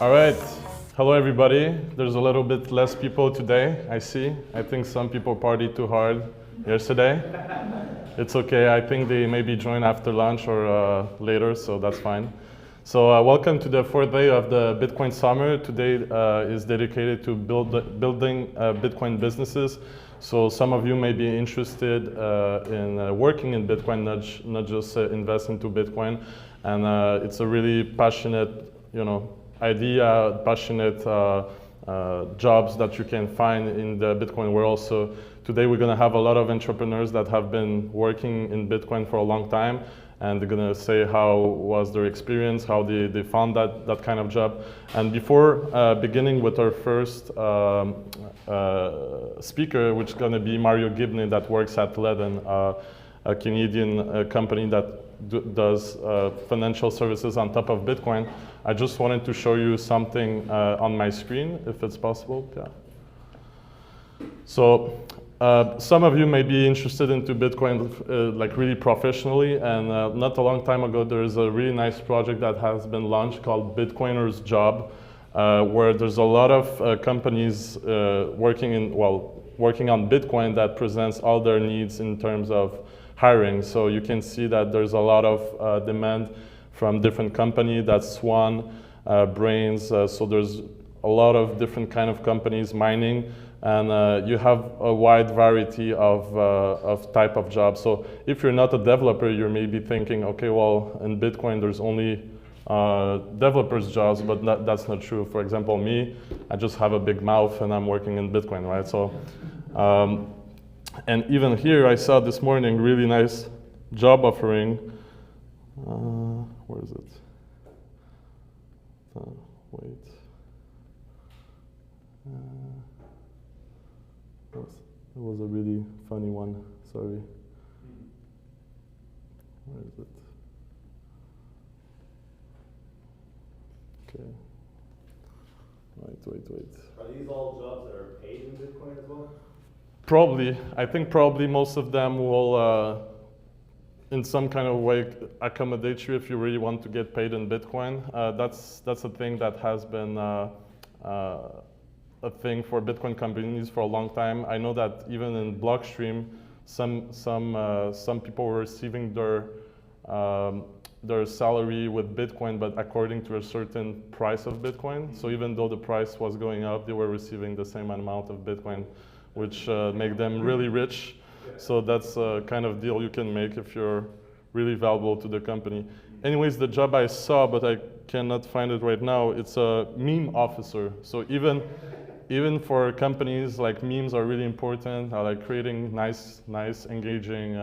All right. Hello, everybody. There's a little bit less people today, I see. I think some people partied too hard yesterday. It's okay. I think they maybe join after lunch or later, so that's fine. So welcome to the fourth day of the Bitcoin Summer. Today is dedicated to building Bitcoin businesses. So some of you may be interested in working in Bitcoin, not just invest into Bitcoin. And it's a really passionate, idea, passionate jobs that you can find in the Bitcoin world. So today we're going to have a lot of entrepreneurs that have been working in Bitcoin for a long time, and they're going to say how was their experience, how they found that kind of job. And before beginning with our first speaker, which is going to be Mario Gibney, that works at Ledn, a Canadian company that does financial services on top of Bitcoin, I just wanted to show you something on my screen, if it's possible. Yeah. So some of you may be interested into Bitcoin like really professionally, and not a long time ago there is a really nice project that has been launched called Bitcoiner's Job, where there's a lot of companies working on Bitcoin that presents all their needs in terms of hiring. So you can see that there's a lot of demand from different companies. That's Swan, Brains. So there's a lot of different kind of companies mining, and you have a wide variety of type of jobs. So if you're not a developer, you may be thinking, okay, well, in Bitcoin there's only developers jobs, but that's not true. For example, me, I just have a big mouth and I'm working in Bitcoin, right? So. And even here, I saw this morning really nice job offering. Where is it? Wait. It was a really funny one. Sorry. Where is it? Okay. Right. Are these all jobs that are paid in Bitcoin as well? Probably. I think probably most of them will, in some kind of way, accommodate you if you really want to get paid in Bitcoin. That's a thing that has been a thing for Bitcoin companies for a long time. I know that even in Blockstream, some people were receiving their salary with Bitcoin, but according to a certain price of Bitcoin. So even though the price was going up, they were receiving the same amount of Bitcoin, which make them really rich. So that's a kind of deal you can make if you're really valuable to the company. Anyways, the job I saw, but I cannot find it right now, it's a meme officer. So even for companies, like memes are really important, like creating nice, engaging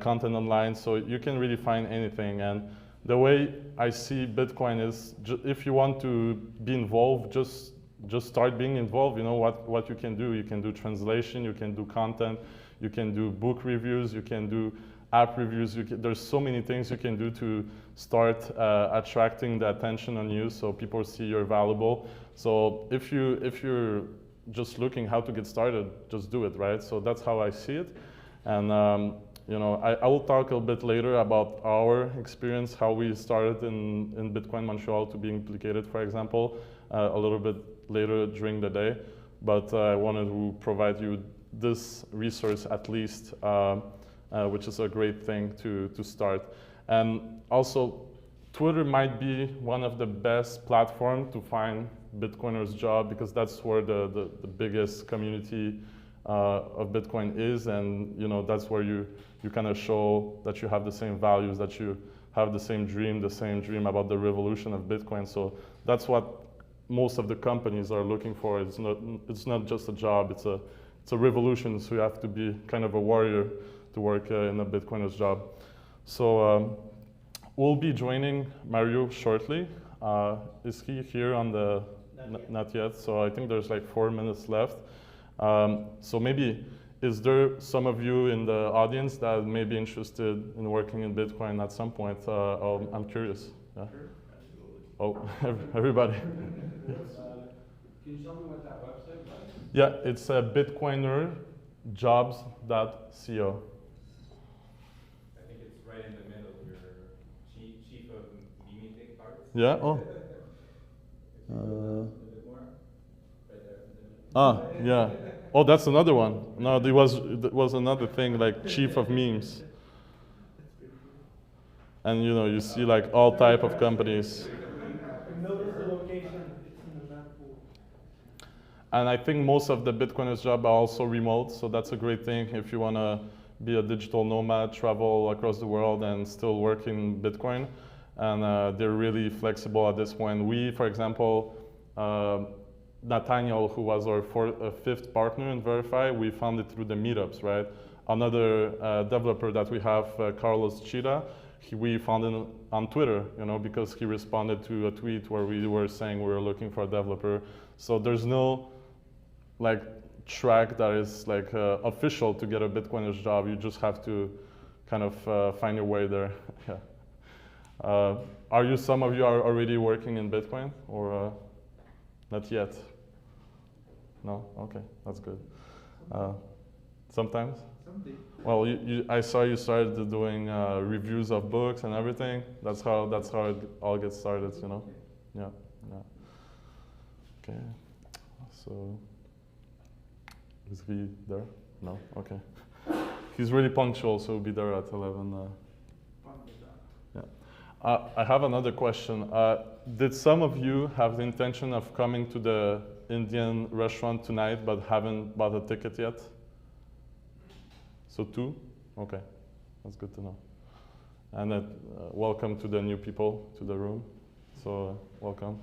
content online. So you can really find anything. And the way I see Bitcoin is, if you want to be involved, just start being involved. You know what you can do. You can do translation, you can do content, you can do book reviews, you can do app reviews. There's so many things you can do to start attracting the attention on you, so people see you're valuable. So if you're just looking how to get started, just do it, right? So that's how I see it. And you know, I will talk a little bit later about our experience, how we started in Bitcoin Montreal to be implicated, for example, a little bit later during the day. But I wanted to provide you this resource at least, which is a great thing to start. And also, Twitter might be one of the best platforms to find Bitcoiners' job, because that's where the biggest community of Bitcoin is, and you know, that's where you kind of show that you have the same values, that you have the same dream about the revolution of Bitcoin. So that's what most of the companies are looking for. It's not just a job, it's a revolution, so you have to be kind of a warrior to work in a Bitcoiner's job. So we'll be joining Mario shortly. Is he here on the? Not yet. So I think there's like 4 minutes left. So maybe, is there some of you in the audience that may be interested in working in Bitcoin at some point? I'm curious. Yeah? Sure, absolutely. Oh, everybody. Can you tell me what that website was? Yeah, it's bitcoinerjobs.co. I think it's right in the middle. Your chief of meeting parts. Yeah. Oh. A bit more. Right there. Yeah. Oh, that's another one. No, there was another thing, like chief of memes. And you know, you see like all type of companies. Notice the location, it's in the map pool. And I think most of the Bitcoiners' jobs are also remote, so that's a great thing if you want to be a digital nomad, travel across the world and still work in Bitcoin. And they're really flexible at this point. We, for example, Nathaniel, who was our fifth partner in Verify, we found it through the meetups, right? Another developer that we have, Carlos Chida, we found him on Twitter, you know, because he responded to a tweet where we were saying we were looking for a developer. So there's no like track that is like official to get a Bitcoiner's job. You just have to kind of find your way there. Yeah. Some of you are already working in Bitcoin, or not yet? No? Okay, that's good. Sometimes? Someday. Well, I saw you started doing reviews of books and everything. That's how it all gets started, you know? Yeah. Okay. So, is he there? No? Okay. He's really punctual, so he'll be there at 11. Yeah. I have another question. Did some of you have the intention of coming to the Indian restaurant tonight but haven't bought a ticket yet? So 2? Okay, that's good to know. And welcome to the new people to the room. So welcome.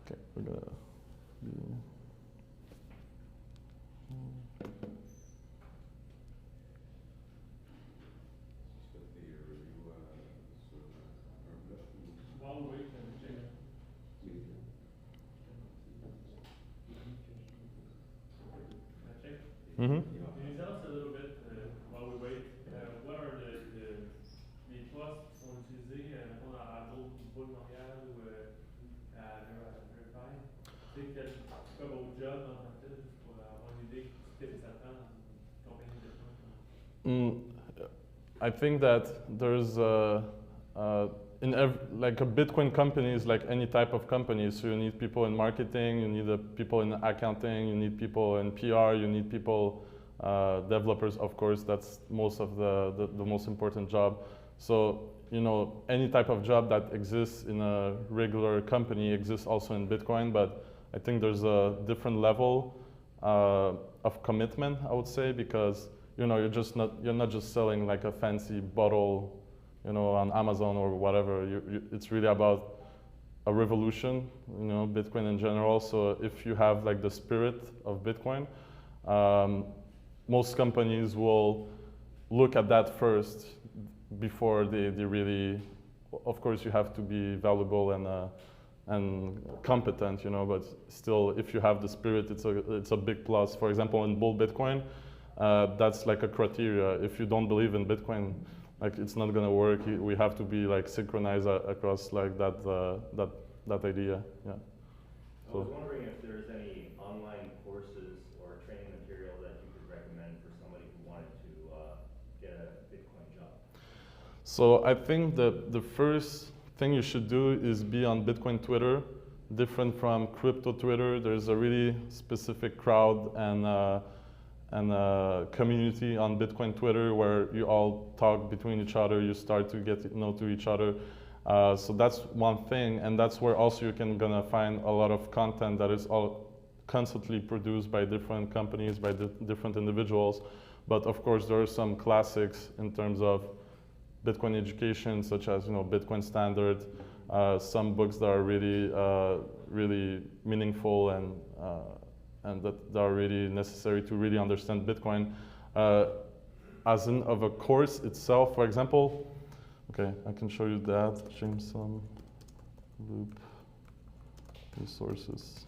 Okay, we're gonna be. While we wait, Mm-hmm. Can you tell us a little bit, while we wait, what are les postes qui sont utilisés, mettons, à d'autres niveaux de Montréal ou dire quoi vos jobs en tant que tel, juste pour avoir une idée de ce que ça prend dans une compagnie de Bitcoin? I think that there's like a Bitcoin company is like any type of company. So you need people in marketing, you need people in accounting, you need people in PR, you need people, developers, of course. That's most of the most important job. So you know, any type of job that exists in a regular company exists also in Bitcoin. But I think there's a different level of commitment, I would say, because you know, you're not just selling like a fancy bottle, you know, on Amazon or whatever. It's really about a revolution, you know, Bitcoin in general. So if you have like the spirit of Bitcoin, most companies will look at that first before they really, of course you have to be valuable and competent, you know, but still if you have the spirit, it's a big plus. For example, in bull Bitcoin, that's like a criteria. If you don't believe in Bitcoin, like it's not gonna work. We have to be like synchronized across like that idea. Yeah. I was wondering if there's any online courses or training material that you could recommend for somebody who wanted to get a Bitcoin job. So I think the first thing you should do is be on Bitcoin Twitter. Different from crypto Twitter, there's a really specific crowd and community on Bitcoin Twitter where you all talk between each other, you start to get to know each other. So that's one thing, and that's where also you can gonna find a lot of content that is all constantly produced by different companies, by different individuals. But of course, there are some classics in terms of Bitcoin education, such as, you know, Bitcoin Standard, some books that are really, really meaningful and that are really necessary to really understand Bitcoin. As in of a course itself, for example, okay, I can show you that, Jameson Loop resources.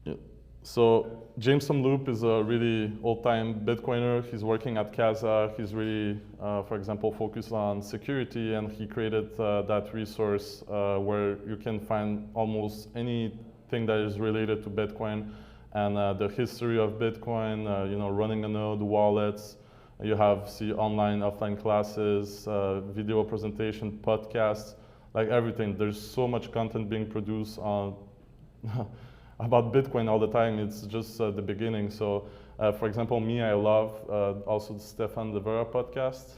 Yeah. So Jameson Loop is a really old-time Bitcoiner. He's working at Casa. He's really, for example, focused on security, and he created that resource where you can find almost anything that is related to Bitcoin and the history of Bitcoin, you know, running a node, wallets. You have online, offline classes, video presentation, podcasts, like everything. There's so much content being produced on about Bitcoin all the time. It's just the beginning. So, for example, me, I love also the Stefan De Vera podcast.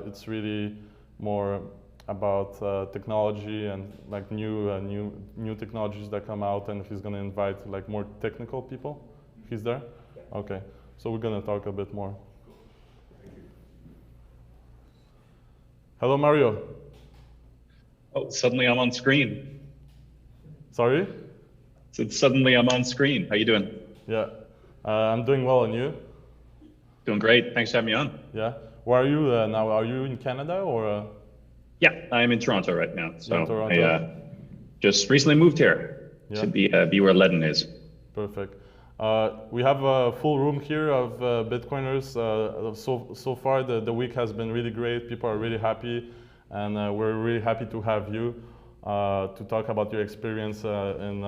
It's really more about technology and like new technologies that come out, and he's gonna invite like more technical people. He's there? Okay, so we're gonna talk a bit more. Hello, Mario. Oh, suddenly I'm on screen. Sorry? So suddenly I'm on screen. How you doing? Yeah, I'm doing well, and you? Doing great. Thanks for having me on. Yeah. Where are you now? Are you in Canada or? Yeah, I'm in Toronto right now. So Toronto. I just recently moved here to be where Ledn is. Perfect. We have a full room here of Bitcoiners. So far, the week has been really great. People are really happy, and we're really happy to have you to talk about your experience in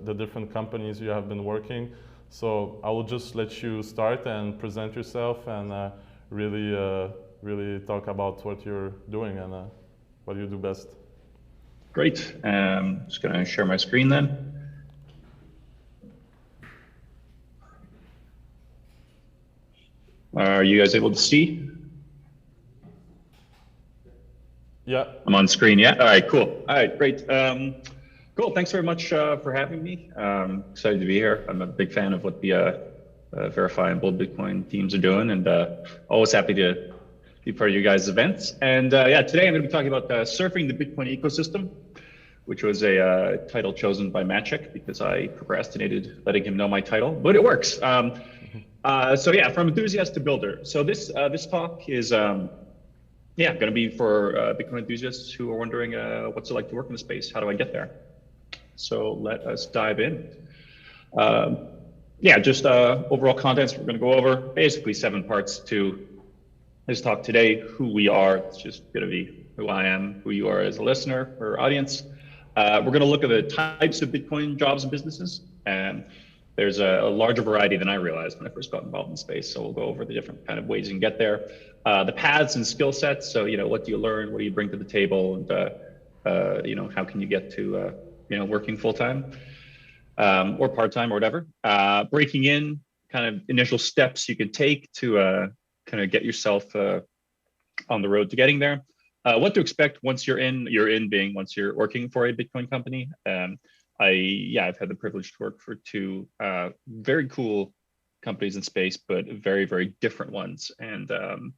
the different companies you have been working. So I will just let you start and present yourself and really talk about what you're doing and what you do best. Great. Just going to share my screen then. Are you guys able to see? Yeah. I'm on screen, yeah? All right, cool. All right, great. Cool, thanks very much for having me. Excited to be here. I'm a big fan of what the Verify and Bull Bitcoin teams are doing, and always happy to be part of you guys' events. And yeah, today I'm going to be talking about surfing the Bitcoin ecosystem, which was a title chosen by Maciek because I procrastinated letting him know my title, but it works. So yeah, from enthusiast to builder. So this talk is yeah, going to be for Bitcoin enthusiasts who are wondering what's it like to work in the space. How do I get there? So let us dive in. Yeah, just overall contents we're going to go over. Basically 7 parts to this talk today, who we are. It's just going to be who I am, who you are as a listener or audience. We're going to look at the types of Bitcoin jobs and businesses. And there's a larger variety than I realized when I first got involved in the space. So we'll go over the different kind of ways you can get there. The paths and skill sets. So, what do you learn? What do you bring to the table? And, how can you get to, working full time or part time or whatever. Breaking in, kind of initial steps you can take to kind of get yourself on the road to getting there. What to expect once you're in being once you're working for a Bitcoin company. I've had the privilege to work for two very cool companies in space, but very, very different ones. And some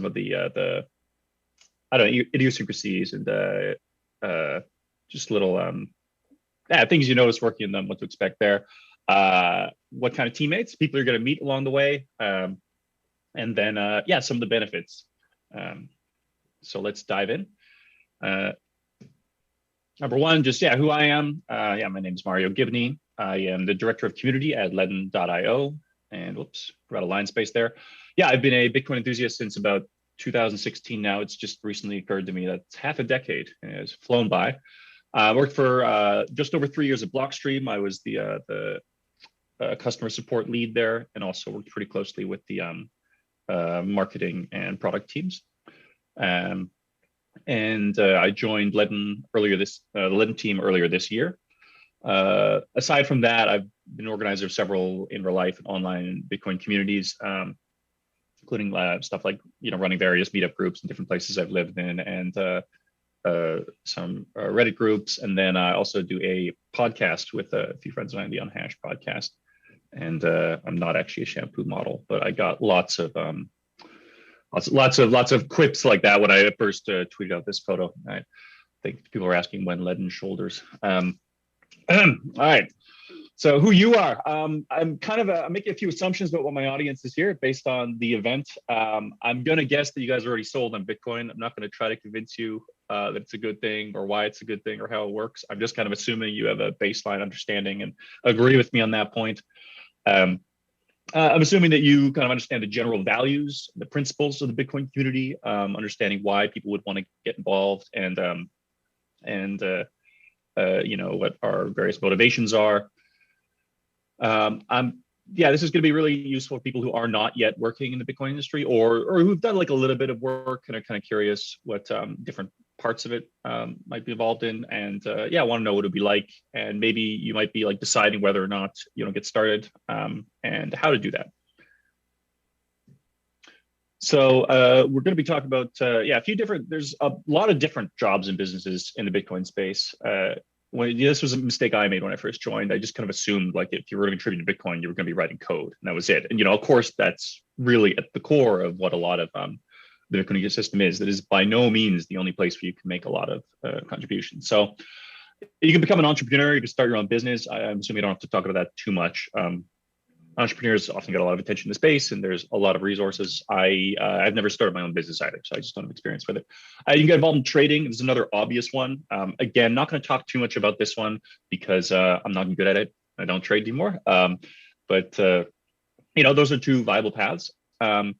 of the idiosyncrasies and just little things you notice working in them, what to expect there. What kind of teammates, people you're going to meet along the way. And then, some of the benefits. So let's dive in. Number one, just who I am. My name is Mario Gibney. I am the director of community at Ledn.io. And whoops, forgot a line space there. I've been a Bitcoin enthusiast since about 2016 now. It's just recently occurred to me that's half a decade. And it's flown by. I worked for just over 3 years at Blockstream. I was the customer support lead there, and also worked pretty closely with the marketing and product teams. I joined Ledn the Ledn team earlier this year. Aside from that, I've been organizer of several in real life and online Bitcoin communities, including stuff like running various meetup groups in different places I've lived in, and some Reddit groups. And then I also do a podcast with a few friends of mine, the Unhashed podcast. And I'm not actually a shampoo model, but I got lots of quips like that when I first tweeted out this photo. I think people were asking when Ledn shoulders. All right. So who you are? I'm making a few assumptions about what my audience is here based on the event. I'm gonna guess that you guys are already sold on Bitcoin. I'm not gonna try to convince you that it's a good thing or why it's a good thing or how it works. I'm just kind of assuming you have a baseline understanding and agree with me on that point. I'm assuming that you kind of understand the general values, the principles of the Bitcoin community, understanding why people would want to get involved, and what our various motivations are. This is going to be really useful for people who are not yet working in the Bitcoin industry, or who've done like a little bit of work and are kind of curious what different parts of it might be involved in, and want to know what it'd be like, and maybe you might be like deciding whether or not get started, and how to do that. So we're going to be talking about there's a lot of different jobs and businesses in the Bitcoin space. This was a mistake I made when I first joined. I just kind of assumed like if you were going to contribute to Bitcoin, you were going to be writing code, and that was it. And of course, that's really at the core of what a lot of the Bitcoin ecosystem is. That is by no means the only place where you can make a lot of contributions. So you can become an entrepreneur. You can start your own business. I'm assuming you don't have to talk about that too much. Entrepreneurs often get a lot of attention in the space, and there's a lot of resources. I've never started my own business either, so I just don't have experience with it. You can get involved in trading. This is another obvious one. Again, not going to talk too much about this one because I'm not good at it. I don't trade anymore. But those are two viable paths. Then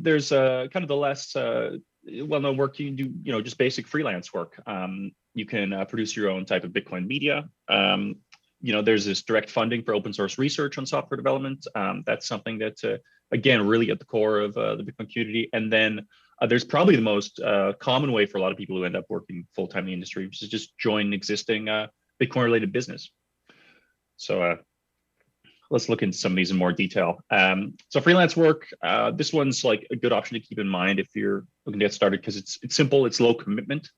there's kind of the less well-known work you can do. Just basic freelance work. You can produce your own type of Bitcoin media. There's this direct funding for open source research on software development. That's something that's, again, really at the core of the Bitcoin community. And then there's probably the most common way for a lot of people who end up working full-time in the industry, which is just join an existing Bitcoin-related business. So let's look into some of these in more detail. So freelance work, this one's like a good option to keep in mind if you're looking to get started, because it's simple, it's low commitment.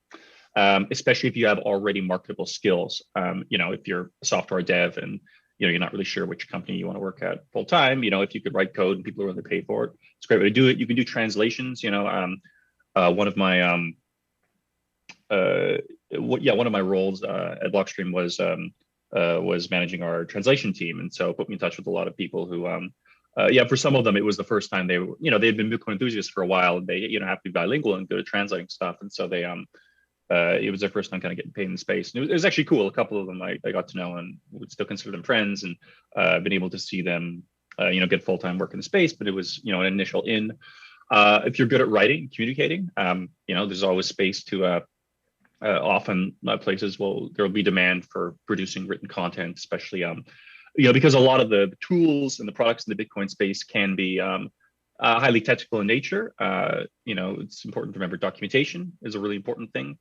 Especially if you have already marketable skills. If you're a software dev and you're not really sure which company you want to work at full time, if you could write code and people are willing to pay for it, it's a great way to do it. You can do translations. One of my one of my roles at Blockstream was managing our translation team, and so it put me in touch with a lot of people who for some of them it was the first time they were they'd been Bitcoin enthusiasts for a while, and they have to be bilingual and good at translating stuff, and so they it was their first time kind of getting paid in the space. And it was actually cool. A couple of them I got to know and would still consider them friends, and been able to see them get full-time work in the space, but it was, an initial in. If you're good at writing, communicating, there's always space to often places there'll be demand for producing written content, especially because a lot of the tools and the products in the Bitcoin space can be highly technical in nature. It's important to remember documentation is a really important thing.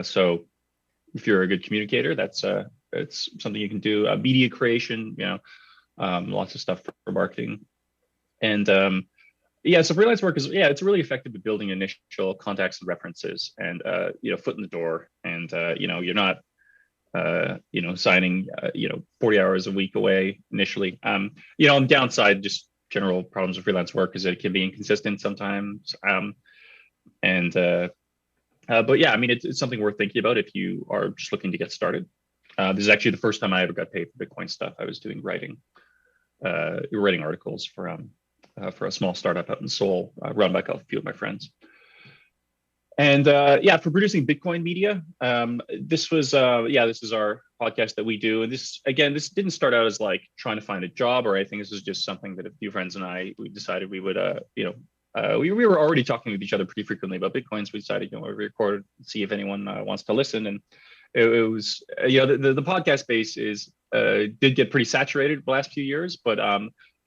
So if you're a good communicator, it's something you can do. Media creation, lots of stuff for marketing. And so freelance work it's really effective at building initial contacts and references and, foot in the door. And, you're not, signing, 40 hours a week away initially. On the downside, just general problems with freelance work is that it can be inconsistent sometimes. But yeah, it's something worth thinking about if you are just looking to get started. This is actually the first time I ever got paid for Bitcoin stuff. I was doing writing articles for a small startup out in Seoul, run by a few of my friends. And for producing Bitcoin media, this is our podcast that we do. And this didn't start out as like trying to find a job or anything. This is just something that a few friends and we decided we would, we were already talking with each other pretty frequently about Bitcoins. We decided, we record, see if anyone wants to listen. And it was, the podcast space did get pretty saturated the last few years, but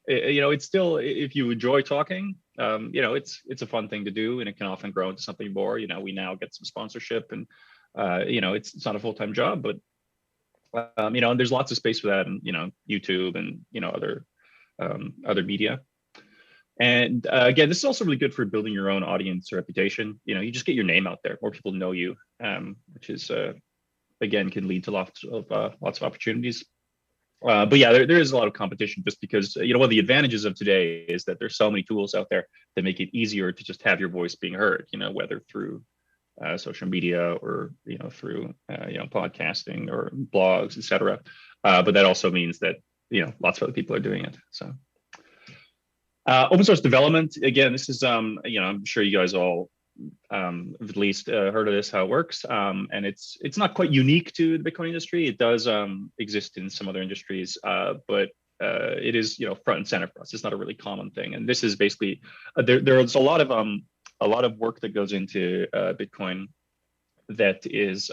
it's still, if you enjoy talking, it's a fun thing to do, and it can often grow into something more. We now get some sponsorship, and it's not a full-time job, but and there's lots of space for that, and YouTube and other media. And again, this is also really good for building your own audience or reputation. You just get your name out there, more people know you, which is again can lead to lots of opportunities. But yeah, there is a lot of competition, just because one of the advantages of today is that there's so many tools out there that make it easier to just have your voice being heard. Whether through social media or through podcasting or blogs, etc. But that also means that lots of other people are doing it. So open source development, again, this is I'm sure you guys all at least heard of this, how it works, and it's not quite unique to the Bitcoin industry. It does exist in some other industries, but it is front and center for us. It's not a really common thing, and this is basically there's a lot of work that goes into Bitcoin that is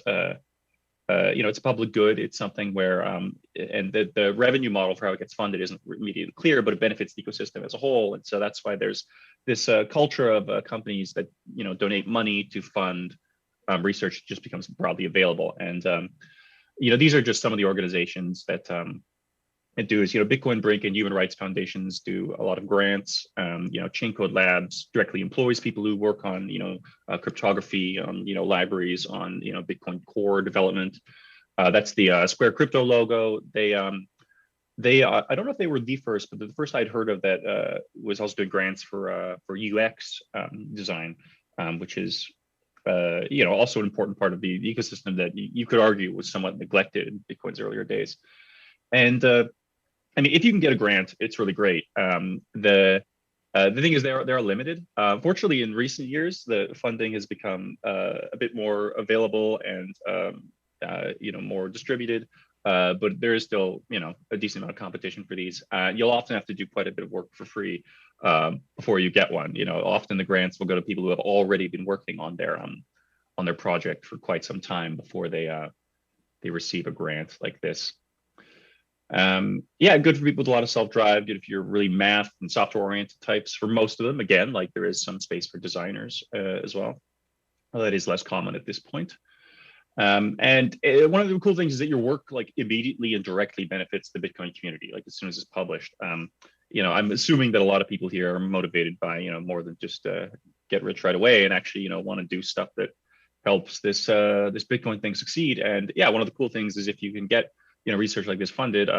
it's a public good. It's something where and the revenue model for how it gets funded isn't immediately clear, but it benefits the ecosystem as a whole. And so that's why there's this culture of companies that donate money to fund research just becomes broadly available. And these are just some of the organizations that it do is Bitcoin Brink and Human Rights Foundations do a lot of grants. Chain Code Labs directly employs people who work on cryptography, on libraries, on Bitcoin core development. That's the Square Crypto logo. They I don't know if they were the first, but the first I'd heard of that was also doing grants for UX design, which is also an important part of the ecosystem that you could argue was somewhat neglected in Bitcoin's earlier days. And if you can get a grant, it's really great. The thing is, they're limited. Fortunately, in recent years, the funding has become a bit more available and more distributed. But there is still a decent amount of competition for these. You'll often have to do quite a bit of work for free before you get one. Often the grants will go to people who have already been working on their project for quite some time before they receive a grant like this. Good for people with a lot of self-drive. If you're really math and software-oriented types, for most of them, again, like there is some space for designers as well. That is less common at this point. And one of the cool things is that your work immediately and directly benefits the Bitcoin community. As soon as it's published, I'm assuming that a lot of people here are motivated by more than just get rich right away, and actually want to do stuff that helps this Bitcoin thing succeed. And one of the cool things is if you can get research like this funded,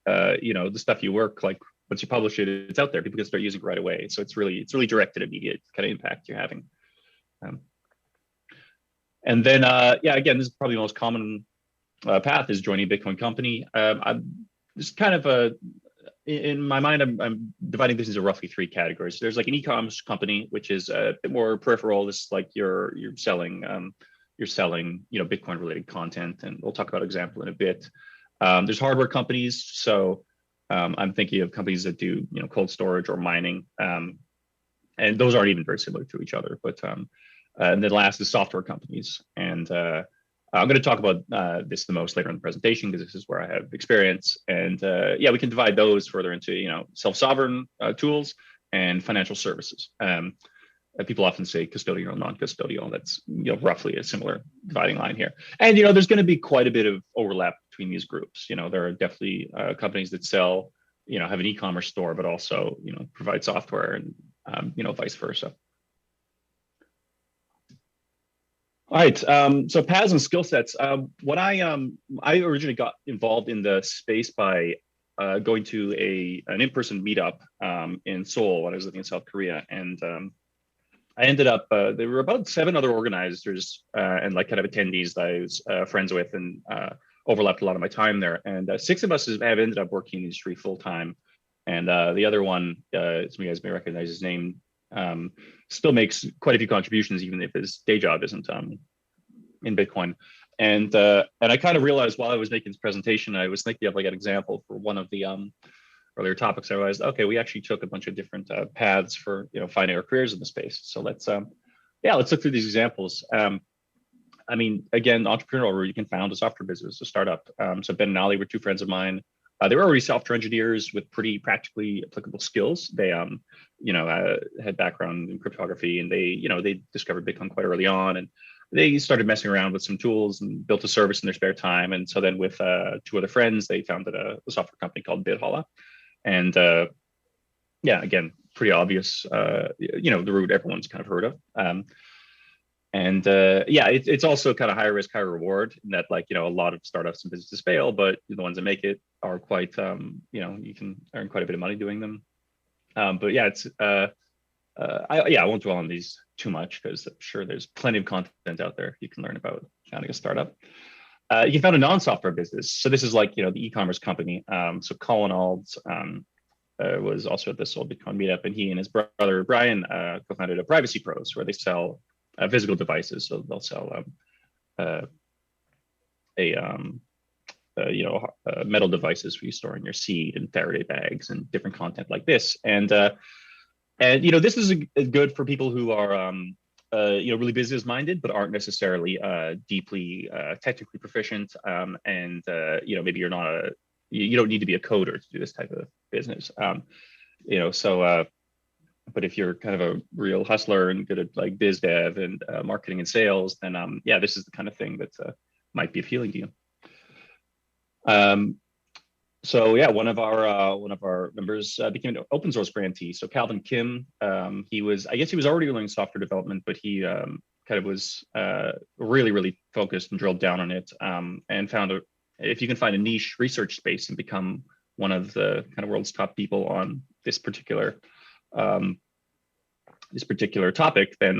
the stuff you work, once you publish it, it's out there. People can start using it right away. So it's really directed, immediate kind of impact you're having. And then, again, this is probably the most common path is joining a Bitcoin company. This kind of in my mind, I'm dividing this into roughly three categories. There's an e-commerce company, which is a bit more peripheral. This is you're selling Bitcoin related content, and we'll talk about example in a bit. There's hardware companies. So I'm thinking of companies that do, cold storage or mining, and those aren't even very similar to each other. But and then last is software companies, and I'm going to talk about this the most later in the presentation because this is where I have experience. And yeah, we can divide those further into self-sovereign tools and financial services. People often say custodial or non-custodial. That's roughly a similar dividing line here. And there's going to be quite a bit of overlap between these groups. There are definitely companies that sell, have an e-commerce store, but also provide software, and vice versa. All right, so paths and skill sets. What I originally got involved in the space by going to an in-person meetup in Seoul when I was living in South Korea, and I ended up, there were about 7 other organizers and like kind of attendees that I was friends with, and overlapped a lot of my time there. And 6 of us have ended up working in the industry full time. And the other one, some of you guys may recognize his name, still makes quite a few contributions, even if his day job isn't in Bitcoin. And I kind of realized while I was making this presentation, I was thinking of like an example for one of the earlier topics. I realized, okay, we actually took a bunch of different paths for finding our careers in the space. So let's look through these examples. I mean, again, entrepreneurial route, you can found a software business, a startup. So Ben and Ali were 2 friends of mine. They were already software engineers with pretty practically applicable skills. They had background in cryptography, and they discovered Bitcoin quite early on, and they started messing around with some tools and built a service in their spare time. And so then with 2 other friends, they founded a software company called BitHolla. And yeah, again, pretty obvious, the route everyone's kind of heard of. And yeah, it's also kind of high risk, high reward in that, like, a lot of startups and businesses fail, but the ones that make it are quite, you can earn quite a bit of money doing them. But yeah, it's, I won't dwell on these too much because I'm sure there's plenty of content out there you can learn about founding a startup. You can found a non-software business. So this is like, the e-commerce company. So Colin Alds was also at the Seoul Bitcoin meetup, and he and his brother, Brian, co-founded a Privacy Pros, where they sell physical devices. So they'll sell metal devices for you storing your seed and Faraday bags and different content like this. And this is good for people who are really business minded, but aren't necessarily deeply technically proficient. And maybe you're not you don't need to be a coder to do this type of business. But if you're kind of a real hustler and good at like biz dev and marketing and sales, then yeah, this is the kind of thing that might be appealing to you. So yeah, one of our members became an open source grantee. So Calvin Kim, I guess he was already learning software development, but he kind of was really focused and drilled down on it, and found if you can find a niche research space and become one of the kind of world's top people on this particular topic, then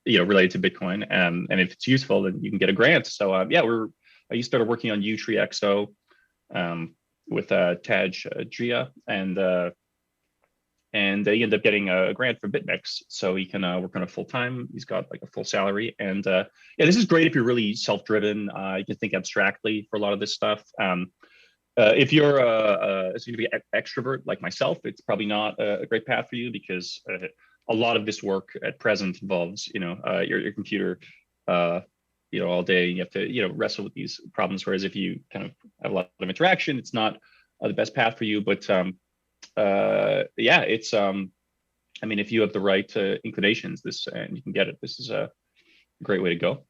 related to Bitcoin, and if it's useful, then you can get a grant. So I started working on U3XO with Taj Jia, and he ended up getting a grant from BitMEX, so he can work on it full time. He's got like a full salary, and yeah, this is great if you're really self-driven. You can think abstractly for a lot of this stuff. If you're a significant extrovert like myself, it's probably not a great path for you, because a lot of this work at present involves your computer all day. You have to wrestle with these problems, whereas if you kind of have a lot of interaction, it's not the best path for you. But yeah, it's I mean, if you have the right inclinations, and you can get it, this is a great way to go.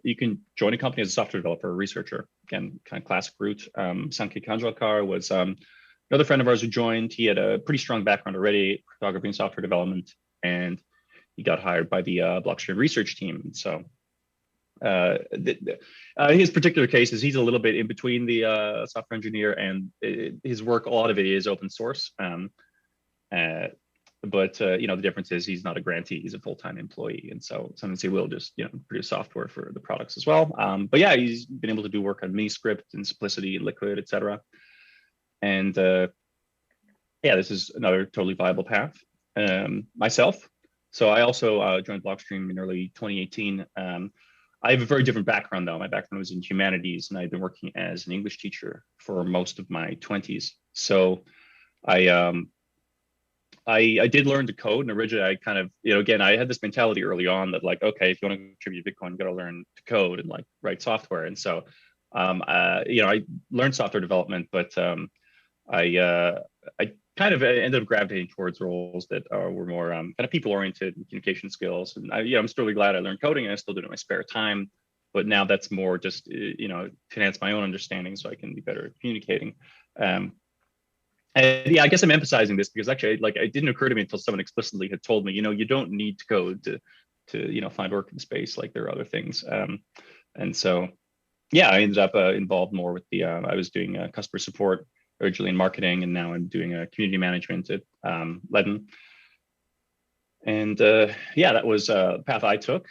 You can join a company as a software developer or researcher. Again, kind of classic route. Sankey Kanjalkar was another friend of ours who joined. He had a pretty strong background already, cryptography and software development, and he got hired by the blockchain research team. So his particular case is he's a little bit in between the software engineer, and his work, a lot of it is open source. But the difference is he's not a grantee; he's a full-time employee, and so sometimes he will just produce software for the products as well. But yeah, he's been able to do work on Miniscript and Simplicity and Liquid, etc. And yeah, this is another totally viable path. Myself, so I also joined Blockstream in early 2018. I have a very different background though. My background was in humanities, and I've been working as an English teacher for most of my 20s. So I I did learn to code, and originally I kind of, again, I had this mentality early on that like, okay, if you want to contribute to Bitcoin, you got to learn to code and like write software. And so, I learned software development, but I kind of ended up gravitating towards roles that were more kind of people oriented and communication skills. And I'm still really glad I learned coding, and I still do it in my spare time. But now that's more just, to enhance my own understanding so I can be better at communicating. And yeah, I guess I'm emphasizing this because actually, like, it didn't occur to me until someone explicitly had told me, you don't need to code to find work in space. Like, there are other things. And so, yeah, I ended up involved more with I was doing customer support originally in marketing, and now I'm doing community management at Ledn. And yeah, that was the path I took.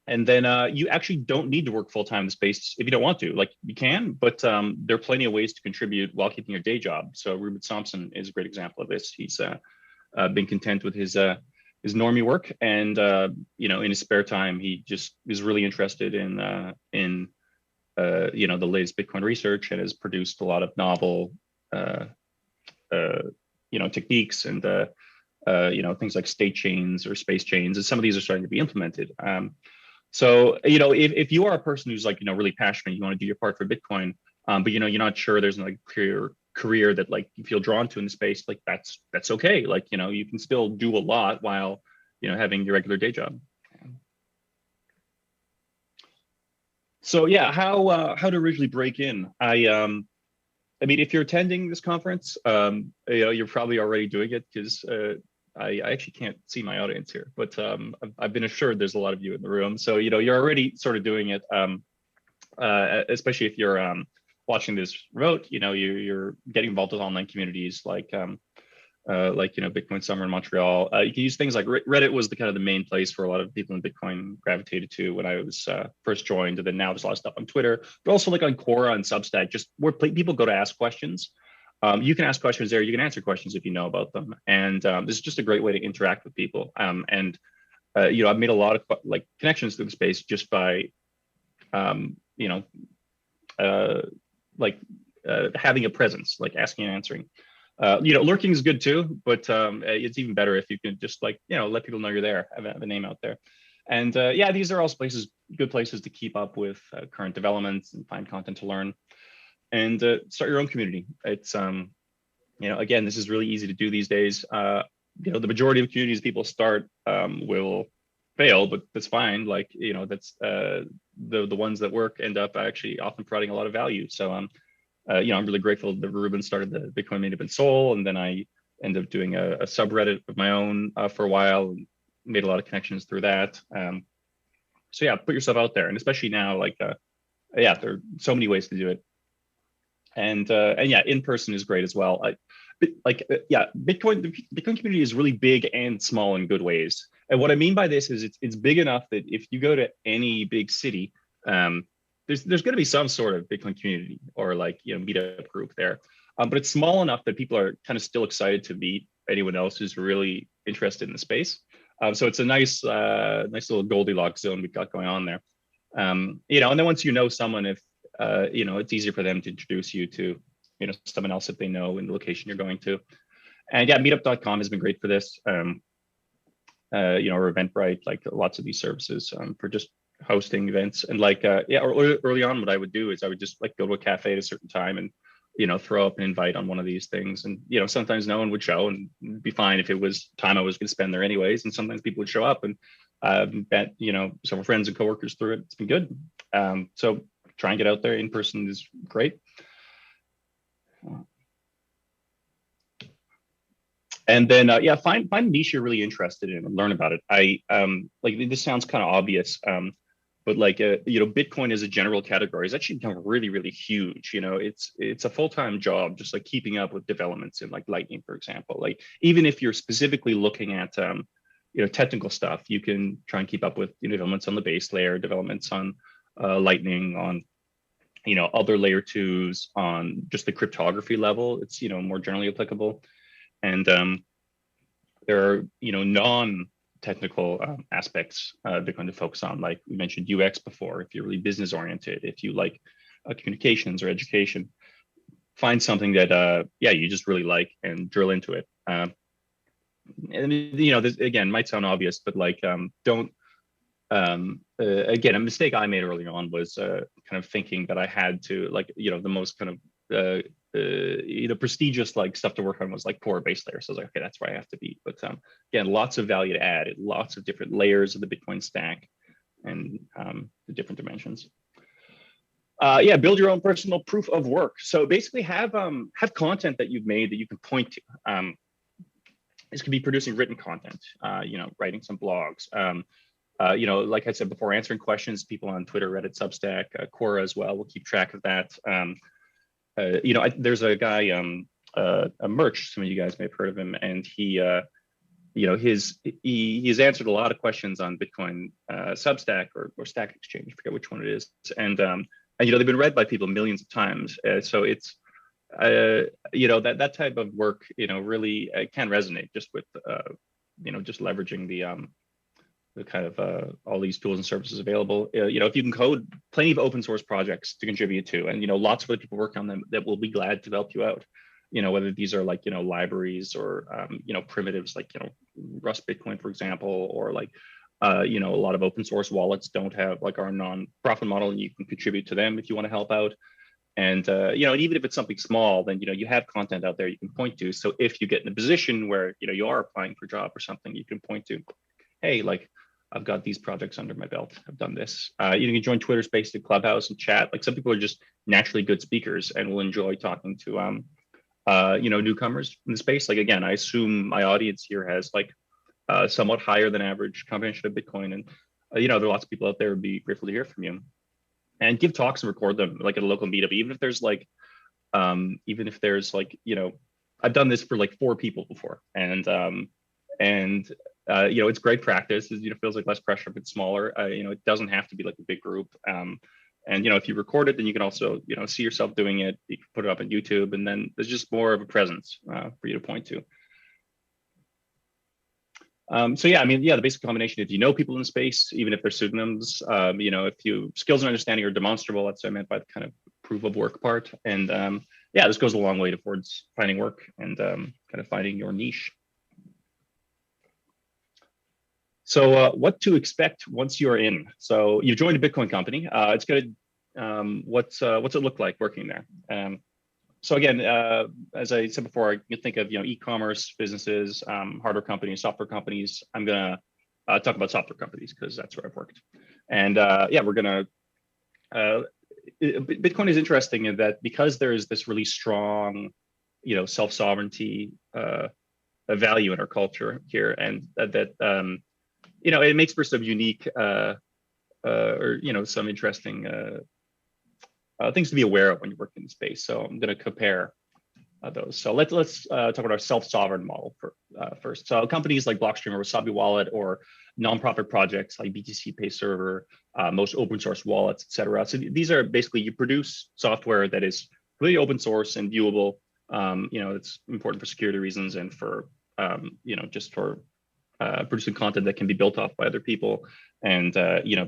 And then you actually don't need to work full time in the space if you don't want to. Like, you can, but there are plenty of ways to contribute while keeping your day job. So Ruben Thompson is a great example of this. He's been content with his normie work, and in his spare time, he just is really interested in the latest Bitcoin research, and has produced a lot of novel techniques and things like state chains or space chains, and some of these are starting to be implemented. So, if you are a person who's like, really passionate, you want to do your part for Bitcoin, but you're not sure there's like career that like you feel drawn to in the space, like that's okay. Like, you can still do a lot while, having your regular day job. So yeah, how to originally break in? I mean, if you're attending this conference, you're probably already doing it because I actually can't see my audience here, but I've been assured there's a lot of you in the room. So, you're already sort of doing it, especially if you're watching this remote, you're getting involved with online communities like Bitcoin Summer in Montreal. You can use things like Reddit was the kind of the main place for a lot of people in Bitcoin gravitated to when I was first joined. And then now there's a lot of stuff on Twitter, but also like on Quora and Substack, just where people go to ask questions. You can ask questions there. You can answer questions if you know about them. And this is just a great way to interact with people. I've made a lot of like connections to the space just by, having a presence, like asking and answering. Lurking is good too, but it's even better if you can just let people know you're there, have a name out there. And these are also good places to keep up with current developments and find content to learn. And start your own community. It's, again, this is really easy to do these days. The majority of communities people start will fail, but that's fine. Like, that's the ones that work end up actually often providing a lot of value. So, I'm really grateful that Ruben started the Bitcoin Native and Soul, and then I ended up doing a subreddit of my own for a while, and made a lot of connections through that. So yeah, put yourself out there, and especially now, like, there are so many ways to do it. And yeah, in person is great as well. Bitcoin, the Bitcoin community is really big and small in good ways. And what I mean by this is it's big enough that if you go to any big city, there's going to be some sort of Bitcoin community or meetup group there. But it's small enough that people are kind of still excited to meet anyone else who's really interested in the space. So it's a nice little Goldilocks zone we've got going on there. And then once someone, if it's easier for them to introduce you to, someone else that they know in the location you're going to. And yeah, meetup.com has been great for this. Or Eventbrite, like lots of these services for just hosting events. And early on, what I would do is I would just go to a cafe at a certain time and, throw up an invite on one of these things. And, sometimes no one would show, and it'd be fine if it was time I was going to spend there anyways. And sometimes people would show up, and met, several friends and coworkers through it. It's been good. So try and get out there in person is great. And then, find a niche you're really interested in and learn about it. This sounds kind of obvious, but Bitcoin as a general category has actually become really, really huge. It's a full-time job, just like keeping up with developments in Lightning, for example. Like, even if you're specifically looking at, technical stuff, you can try and keep up with developments on the base layer, developments on Lightning, on other layer twos, on just the cryptography level. It's more generally applicable. And there are non technical aspects Bitcoin to focus on. Like we mentioned UX before. If you're really business oriented, if you like communications or education, find something that you just really like and drill into it. And this again might sound obvious, but like don't. Again, a mistake I made early on was kind of thinking that I had to the most kind of prestigious like stuff to work on was like core base layer. So I was like, okay, that's where I have to be. But again, lots of value to add, lots of different layers of the Bitcoin stack and the different dimensions. Build your own personal proof of work. So basically have content that you've made that you can point to. This could be producing written content, writing some blogs. Like I said before, answering questions, people on Twitter, Reddit, Substack, Quora as well. We'll keep track of that. There's a guy, a Merch, some of you guys may have heard of him, and he's answered a lot of questions on Bitcoin Substack or Stack Exchange, I forget which one it is. And they've been read by people millions of times. So it's, that type of work, really can resonate just with, just leveraging the kind of all these tools and services available. If you can code, plenty of open source projects to contribute to, and lots of other people work on them that will be glad to help you out. Whether these are like libraries or primitives like Rust Bitcoin, for example, or like a lot of open source wallets don't have like our non-profit model, and you can contribute to them if you want to help out. And and even if it's something small, then you have content out there you can point to. So if you get in a position where you are applying for a job or something, you can point to, hey, like I've got these projects under my belt. I've done this. You can join Twitter Space, to Clubhouse, and chat. Like some people are just naturally good speakers and will enjoy talking to newcomers in the space. Like again, I assume my audience here has like somewhat higher than average comprehension of Bitcoin, and there are lots of people out there who'd be grateful to hear from you. And give talks and record them like at a local meetup, even if there's like I've done this for like 4 people before, and it's great practice. It feels like less pressure if it's smaller. It doesn't have to be like a big group. And if you record it, then you can also see yourself doing it. You can put it up on YouTube, and then there's just more of a presence for you to point to. The basic combination, if you know people in the space, even if they're pseudonyms, if you skills and understanding are demonstrable, that's what I meant by the kind of proof of work part. And this goes a long way towards finding work and kind of finding your niche. So what to expect once you're in? So you've joined a Bitcoin company. It's good. What's it look like working there? So again, as I said before, you think of e-commerce businesses, hardware companies, software companies. I'm gonna talk about software companies because that's where I've worked. And we're gonna. Bitcoin is interesting in that because there is this really strong, self-sovereignty value in our culture here, and that it makes for some unique or some interesting things to be aware of when you work in the space. So I'm going to compare those. So let's talk about our self-sovereign model first. So companies like Blockstream or Wasabi Wallet, or nonprofit projects like BTC Pay Server, most open source wallets, etc. So these are basically, you produce software that is really open source and viewable. It's important for security reasons and for just for producing content that can be built off by other people, and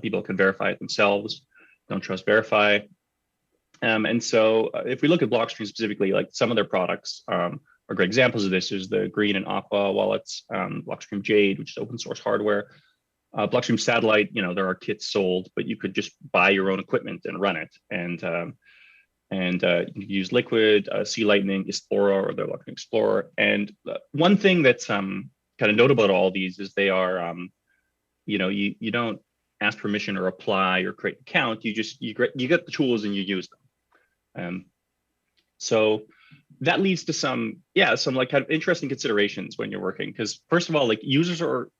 people can verify it themselves. Don't trust, verify. And so if we look at Blockstream specifically, like some of their products are great examples of this. Is the Green and Aqua wallets, Blockstream Jade, which is open source hardware. Blockstream Satellite, there are kits sold, but you could just buy your own equipment and run it. And you can use Liquid, Sea Lightning, Explorer, or the Blockstream Explorer. And one thing that's kind of notable about all these is they are, you don't ask permission or apply or create an account. You get the tools and you use them. So that leads to some like kind of interesting considerations when you're working, because first of all, like users are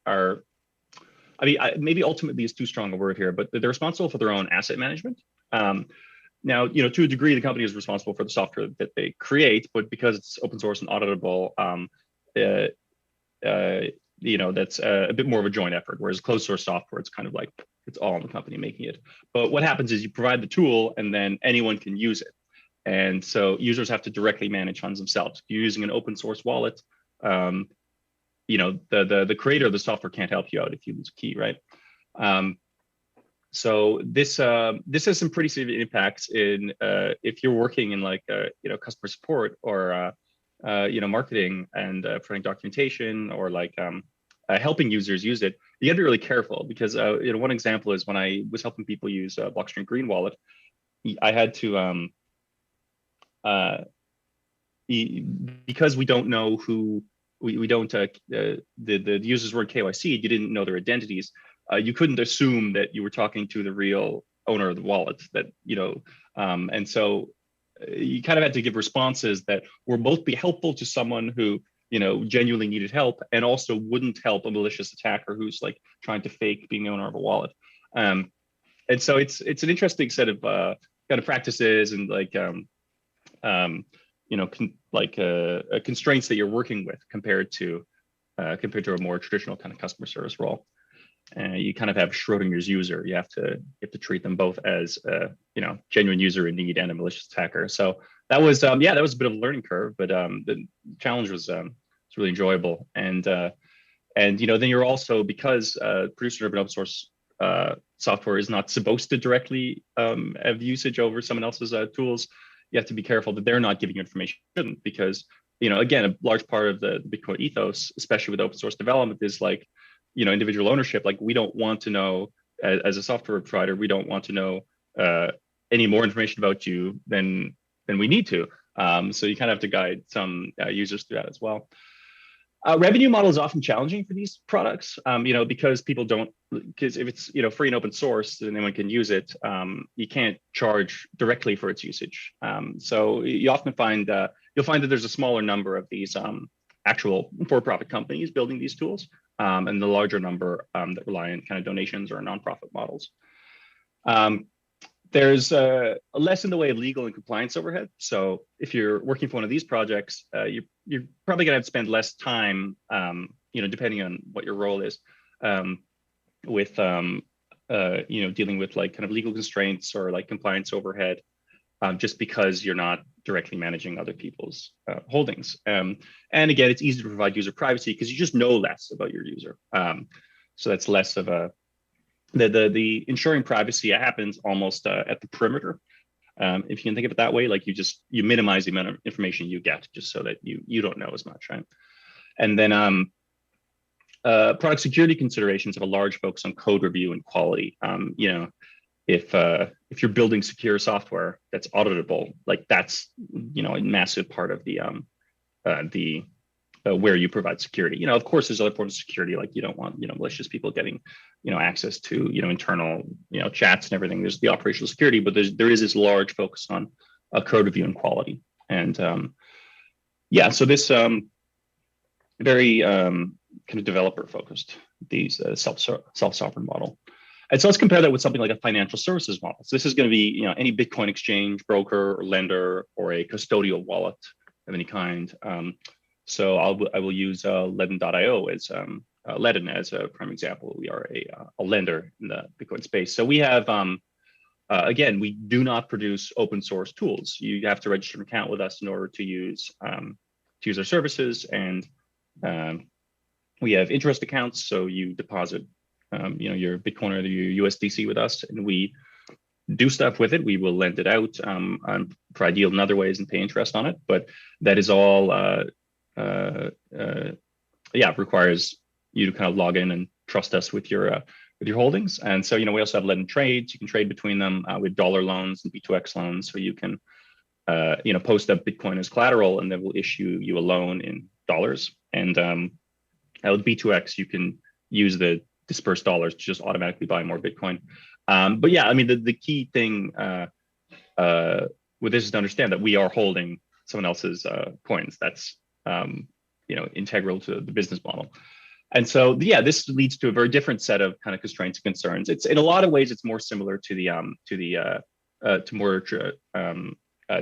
maybe ultimately is too strong a word here, but they're responsible for their own asset management. Now, to a degree, the company is responsible for the software that they create, but because it's open source and auditable, that's a bit more of a joint effort. Whereas closed source software, it's kind of like it's all on the company making it. But what happens is you provide the tool, and then anyone can use it. And so users have to directly manage funds themselves. If you're using an open source wallet, the creator of the software can't help you out if you lose a key, right? So this has some pretty significant impacts in if you're working in like customer support or marketing and providing documentation or like helping users use it. You got to be really careful because one example is when I was helping people use Blockstream Green Wallet, I had to because we don't know who we don't the users weren't KYC. You didn't know their identities. You couldn't assume that you were talking to the real owner of the wallet. And so you kind of had to give responses that were both be helpful to someone who genuinely needed help and also wouldn't help a malicious attacker who's like trying to fake being the owner of a wallet. And so it's an interesting set of kind of practices and like constraints that you're working with compared to a more traditional kind of customer service role. You kind of have Schrodinger's user. You have to treat them both as genuine user in need and a malicious attacker. So that was that was a bit of a learning curve, but the challenge was really enjoyable. And then you're also, because producer-driven open source software is not supposed to directly have usage over someone else's tools. You have to be careful that they're not giving you information, because again, a large part of the Bitcoin ethos, especially with open source development, is like individual ownership. Like we don't want to know, as a software provider, we don't want to know any more information about you than we need to. So you kind of have to guide some users through that as well. Revenue model is often challenging for these products, because people don't, because if it's free and open source and anyone can use it, you can't charge directly for its usage. So you often find you'll find that there's a smaller number of these actual for-profit companies building these tools, and the larger number that rely on kind of donations or nonprofit models. There's less in the way of legal and compliance overhead. So if you're working for one of these projects, you're probably gonna have to spend less time, depending on what your role is, with dealing with like kind of legal constraints or like compliance overhead, just because you're not directly managing other people's holdings. And again, it's easy to provide user privacy because you just know less about your user. So that's less of a, the ensuring privacy happens almost at the perimeter. If you can think of it that way, like you minimize the amount of information you get just so that you don't know as much, right? And then product security considerations have a large focus on code review and quality. If you're building secure software that's auditable, like that's a massive part of the where you provide security. Of course, there's other forms of security, like you don't want malicious people getting access to internal chats and everything. There's the operational security, but there is this large focus on code review and quality. And so this very kind of developer focused, these self-sovereign model. And so let's compare that with something like a financial services model. So this is going to be any Bitcoin exchange, broker, or lender, or a custodial wallet of any kind. So I will use Ledn.io as Ledn as a prime example. We are a lender in the Bitcoin space. So we have again, we do not produce open source tools. You have to register an account with us in order to use our services, and we have interest accounts. So you deposit your Bitcoin or your USDC with us, and we do stuff with it. We will lend it out, and provide yield in other ways and pay interest on it. But that is all requires you to kind of log in and trust us with your holdings. And so we also have Ledn trades. You can trade between them with dollar loans and B2X loans. So you can post up Bitcoin as collateral, and then we'll issue you a loan in dollars. And with B2X, you can use the dispersed dollars to just automatically buy more Bitcoin. But yeah, I mean, the key thing with this is to understand that we are holding someone else's coins. That's integral to the business model. And so this leads to a very different set of kind of constraints and concerns. It's in a lot of ways it's more similar to the more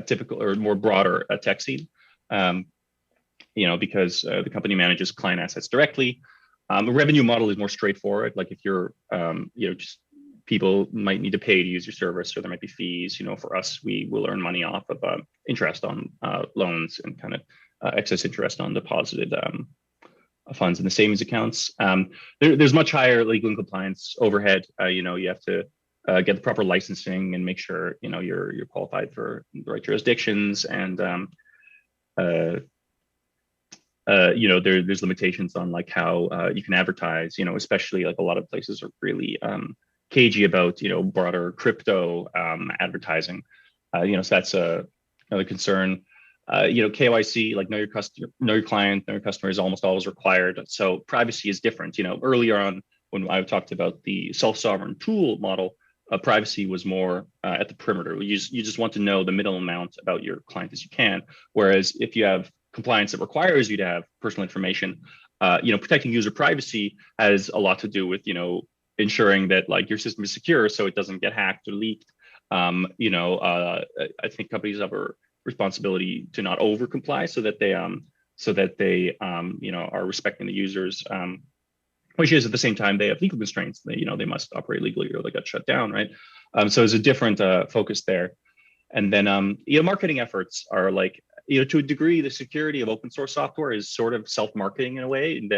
typical or more broader tech scene, because the company manages client assets directly. The revenue model is more straightforward. Like if you're just people might need to pay to use your service, or there might be fees. For us, we will earn money off of interest on loans and kind of excess interest on deposited funds in the savings accounts. There's much higher legal and compliance overhead. You have to get the proper licensing and make sure you're qualified for the right jurisdictions, and there's limitations on like how you can advertise. Especially like a lot of places are really cagey about broader crypto advertising. So that's another concern. KYC, like know your customer, know your client, know your customer, is almost always required. So privacy is different. Earlier on when I talked about the self-sovereign tool model, privacy was more at the perimeter. You just want to know the minimum amount about your client as you can. Whereas if you have compliance that requires you to have personal information, protecting user privacy has a lot to do with ensuring that like your system is secure so it doesn't get hacked or leaked. I think companies have a responsibility to not over comply so that they are respecting the users wishes. At the same time, they have legal constraints. They must operate legally or they got shut down, right? So there's a different focus there. And then marketing efforts are like, to a degree, the security of open source software is sort of self-marketing in a way, and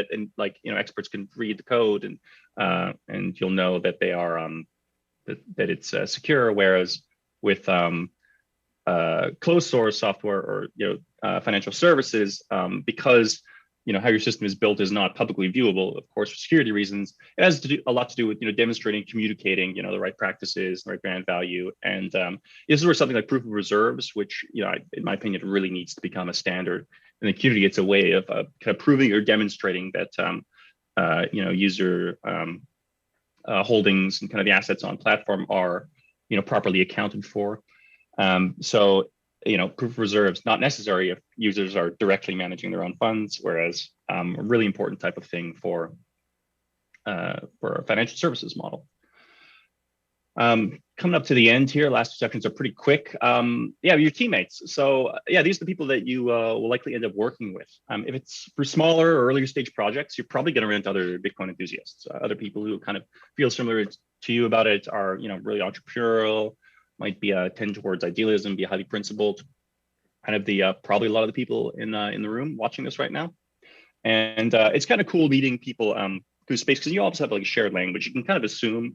experts can read the code and you'll know that they are that it's secure. Whereas with closed source software or financial services, because how your system is built is not publicly viewable, of course, for security reasons. It has a lot to do with demonstrating, communicating the right practices, the right brand value, and this is where something like proof of reserves, which in my opinion really needs to become a standard in the community. It's a way of kind of proving or demonstrating that user holdings and kind of the assets on platform are properly accounted for. So proof of reserves not necessary if users are directly managing their own funds, whereas a really important type of thing for a financial services model. Coming up to the end here, last 2 sections are pretty quick. Your teammates. So these are the people that you will likely end up working with. If it's for smaller or earlier stage projects, you're probably going to run into other Bitcoin enthusiasts. Other people who kind of feel similar to you about it are really entrepreneurial, might be tend towards idealism, be highly principled, kind of the probably a lot of the people in the room watching this right now. And it's kind of cool meeting people whose space, because you also have like a shared language. You can kind of assume,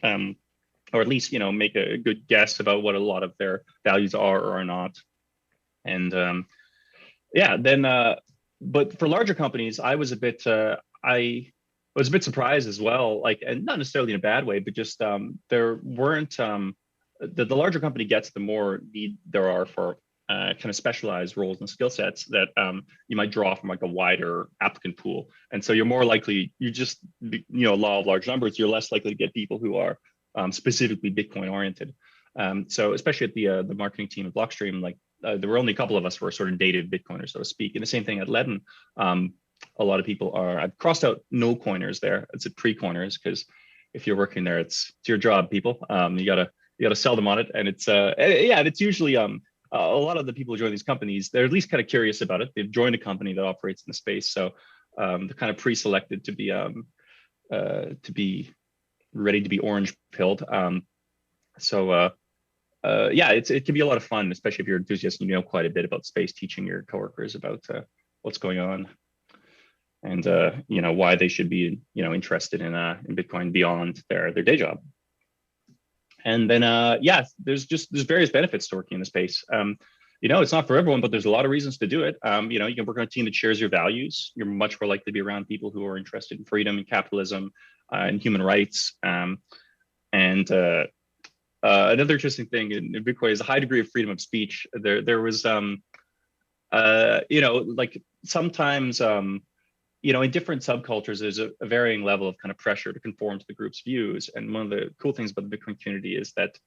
or at least make a good guess about what a lot of their values are or are not. And but for larger companies, I was a bit surprised as well, like, and not necessarily in a bad way, but just there weren't the larger company gets, the more need there are for kind of specialized roles and skill sets that you might draw from like a wider applicant pool. And so you're more likely, law of large numbers, you're less likely to get people who are specifically Bitcoin oriented. So especially at the marketing team at Blockstream, like there were only a couple of us who were sort of native Bitcoiners, so to speak. And the same thing at Ledn. A lot of people are, I've crossed out no coiners there. It's a pre-coiners, because if you're working there, it's your job, people. You gotta sell them on it. And it's usually a lot of the people who join these companies, they're at least kind of curious about it. They've joined a company that operates in the space. So they're kind of pre-selected to be ready to be orange pilled. It can be a lot of fun, especially if you're enthusiastic, you know quite a bit about space, teaching your coworkers about what's going on, and why they should be interested in Bitcoin beyond their day job. And then there's various benefits to working in the space. It's not for everyone, but there's a lot of reasons to do it. You can work on a team that shares your values. You're much more likely to be around people who are interested in freedom and capitalism and human rights. Another interesting thing in Bitcoin is a high degree of freedom of speech. There was, like sometimes, in different subcultures, there's a varying level of kind of pressure to conform to the group's views. And one of the cool things about the Bitcoin community is that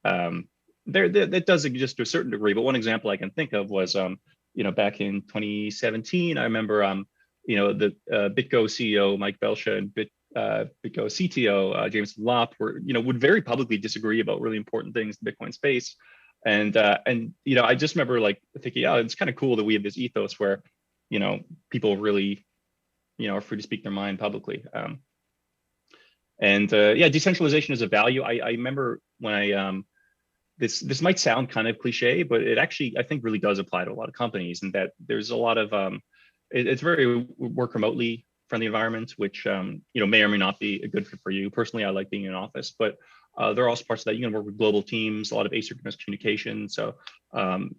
that does exist to a certain degree. But one example I can think of was, back in 2017, I remember, the BitGo CEO Mike Belsha and BitGo CTO Jameson Lopp would very publicly disagree about really important things in the Bitcoin space. And I just remember like thinking, it's kind of cool that we have this ethos where people really are free to speak their mind publicly. Decentralization is a value. I remember when I this might sound kind of cliche, but it actually I think really does apply to a lot of companies, and that there's a lot of it's very work remotely friendly environment, which may or may not be a good fit for you. Personally, I like being in an office, but there are also parts of that you can work with global teams, a lot of asynchronous communication. So I'm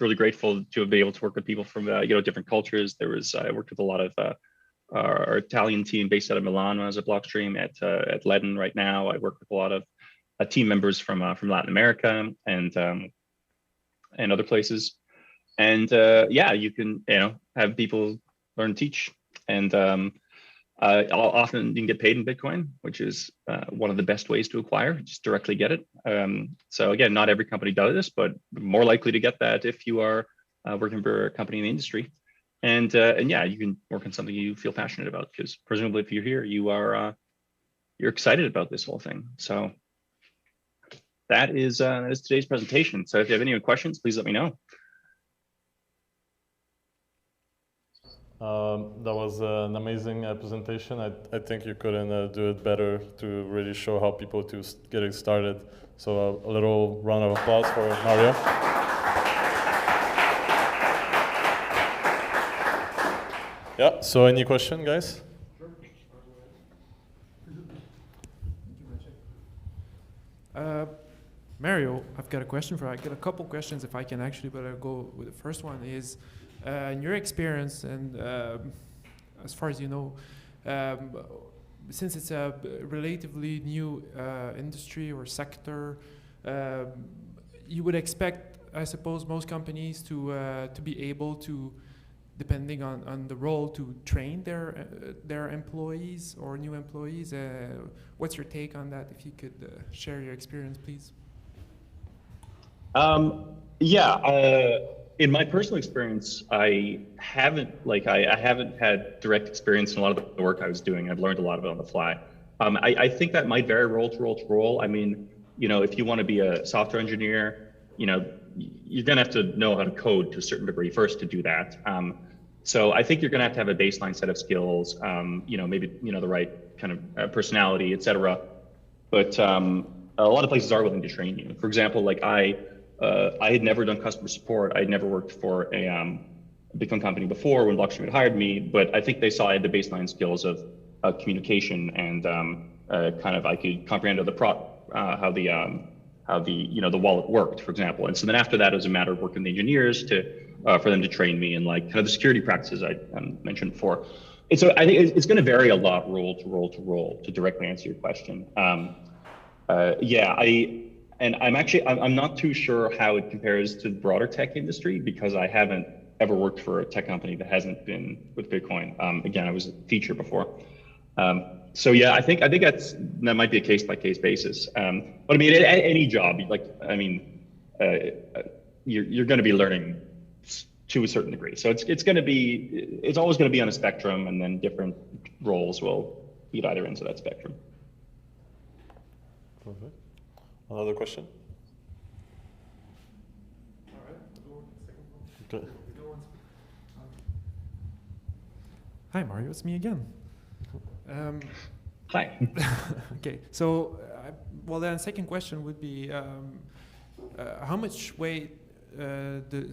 really grateful to be able to work with people from different cultures. I worked with a lot of our Italian team based out of Milan when I was at Blockstream at Ledn right now. I work with a lot of team members from Latin America and other places. And you can have people learn and teach. And often you can get paid in Bitcoin, which is one of the best ways to acquire, just directly get it. So again, not every company does this, but more likely to get that if you are working for a company in the industry. And you can work on something you feel passionate about, because presumably if you're here, you're excited about this whole thing. So that is today's presentation. So if you have any questions, please let me know. That was an amazing presentation. I think you couldn't do it better to really show how people to get it started. So a little round of applause for Mario. Yeah, so any question, guys? Mario, I've got a question for you. I've got a couple questions if I can actually, but I'll go with the first one is, in your experience and as far as you know, since it's a relatively new industry or sector, you would expect, I suppose, most companies to be able to, depending on the role, to train their employees or new employees. What's your take on that? If you could share your experience, please. In my personal experience, I haven't had direct experience in a lot of the work I was doing. I've learned a lot of it on the fly. I think that might vary role to role to role. I mean, if you want to be a software engineer, you're going to have to know how to code to a certain degree first to do that. So I think you're going to have a baseline set of skills, maybe, the right kind of personality, et cetera. But a lot of places are willing to train you. For example, like I had never done customer support. I had never worked for a Bitcoin company before when Blockstream had hired me, but I think they saw I had the baseline skills of communication and I could comprehend how the wallet worked, for example. And so then after that, it was a matter of working with the engineers for them to train me in like kind of the security practices I mentioned before. And so I think it's going to vary a lot role to role to role to directly answer your question. I'm not too sure how it compares to the broader tech industry, because I haven't ever worked for a tech company that hasn't been with Bitcoin. Again, I was a teacher before. I think that might be a case by case basis. But I mean, at any job, you're going to be learning to a certain degree. So it's always going to be on a spectrum, and then different roles will feed either ends of that spectrum. Perfect. Another question? All right, we'll go with the second one. Okay. Hi, Mario, it's me again. Hi. Okay, so, then second question would be, how much weight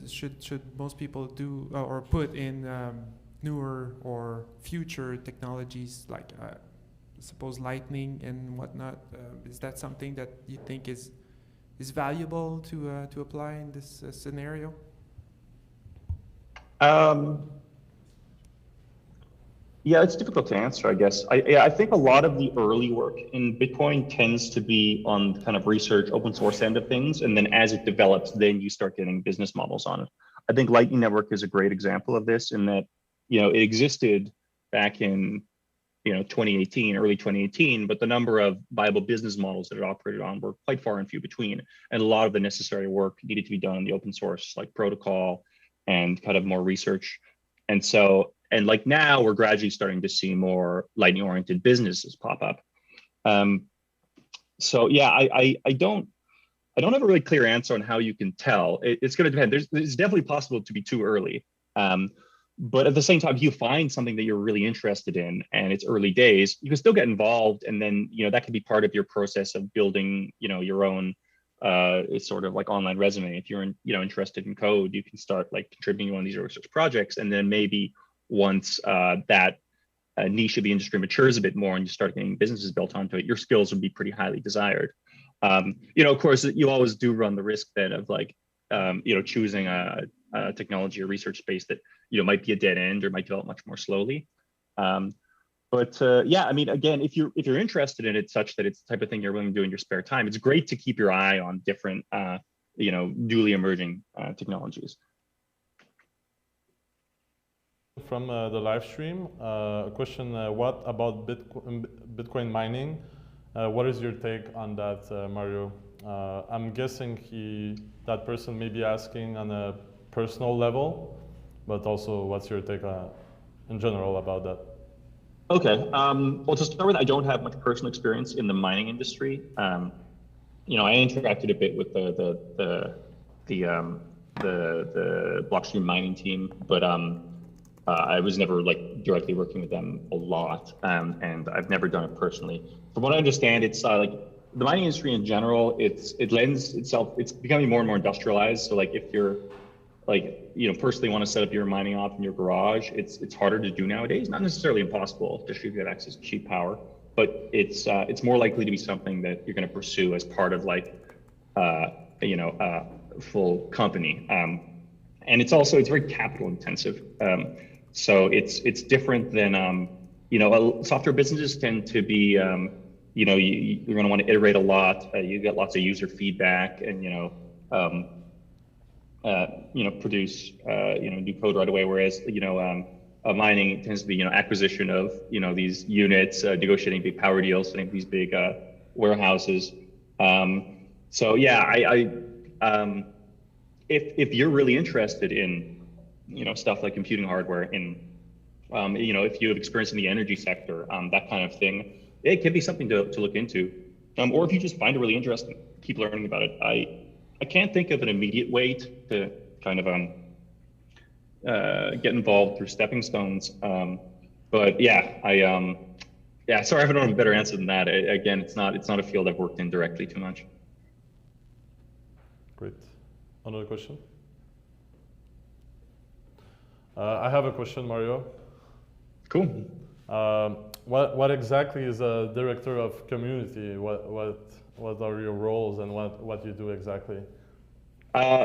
should most people do or put in newer or future technologies like suppose Lightning and whatnot? Is that something that you think is valuable to apply in this scenario? Yeah, it's difficult to answer, I guess. I think a lot of the early work in Bitcoin tends to be on the kind of research, open source end of things. And then as it develops, then you start getting business models on it. I think Lightning Network is a great example of this, in that, it existed back in, 2018, early 2018, but the number of viable business models that it operated on were quite far and few between. And a lot of the necessary work needed to be done in the open source, like protocol and kind of more research. And so, like now we're gradually starting to see more Lightning oriented businesses pop up. I don't have a really clear answer on how you can tell. It's going to depend. It's definitely possible to be too early. But at the same time, if you find something that you're really interested in and it's early days, you can still get involved. And then, that could be part of your process of building, your own sort of like online resume. If you're interested in code, you can start like contributing to one of these research projects, and then maybe once that niche of the industry matures a bit more and you start getting businesses built onto it, your skills would be pretty highly desired. Of course, you always do run the risk then of like, choosing a technology or research space that, might be a dead end or might develop much more slowly. Yeah, I mean, again, if you're interested in it such that it's the type of thing you're willing to do in your spare time, it's great to keep your eye on different, newly emerging technologies. From the live stream, a question, what about Bitcoin mining? What is your take on that, Mario? I'm guessing that person may be asking on a personal level, but also what's your take in general about that? Okay. Well, to start with, I don't have much personal experience in the mining industry. I interacted a bit with the blockstream mining team, but I was never like directly working with them a lot, and I've never done it personally. From what I understand, it's like the mining industry in general. It lends itself. It's becoming more and more industrialized. So like if you're like, personally want to set up your mining op in your garage, it's harder to do nowadays. Not necessarily impossible, especially if you have access to cheap power, but it's more likely to be something that you're going to pursue as part of like, a full company. And it's very capital intensive. So it's different than, software businesses tend to be, you're going to want to iterate a lot. You get lots of user feedback and, produce, new code right away. Whereas, mining tends to be, acquisition of, these units, negotiating big power deals, setting these big warehouses. So yeah, if you're really interested in, stuff like computing hardware and, if you have experience in the energy sector, that kind of thing, it can be something to look into. Or if you just find it really interesting, keep learning about it. I can't think of an immediate way to kind of get involved through stepping stones. But yeah, sorry, I don't have a better answer than that. Again, it's not a field I've worked in directly too much. Great. Another question? I have a question, Mario. Cool. What exactly is a director of community? What are your roles and what you do exactly?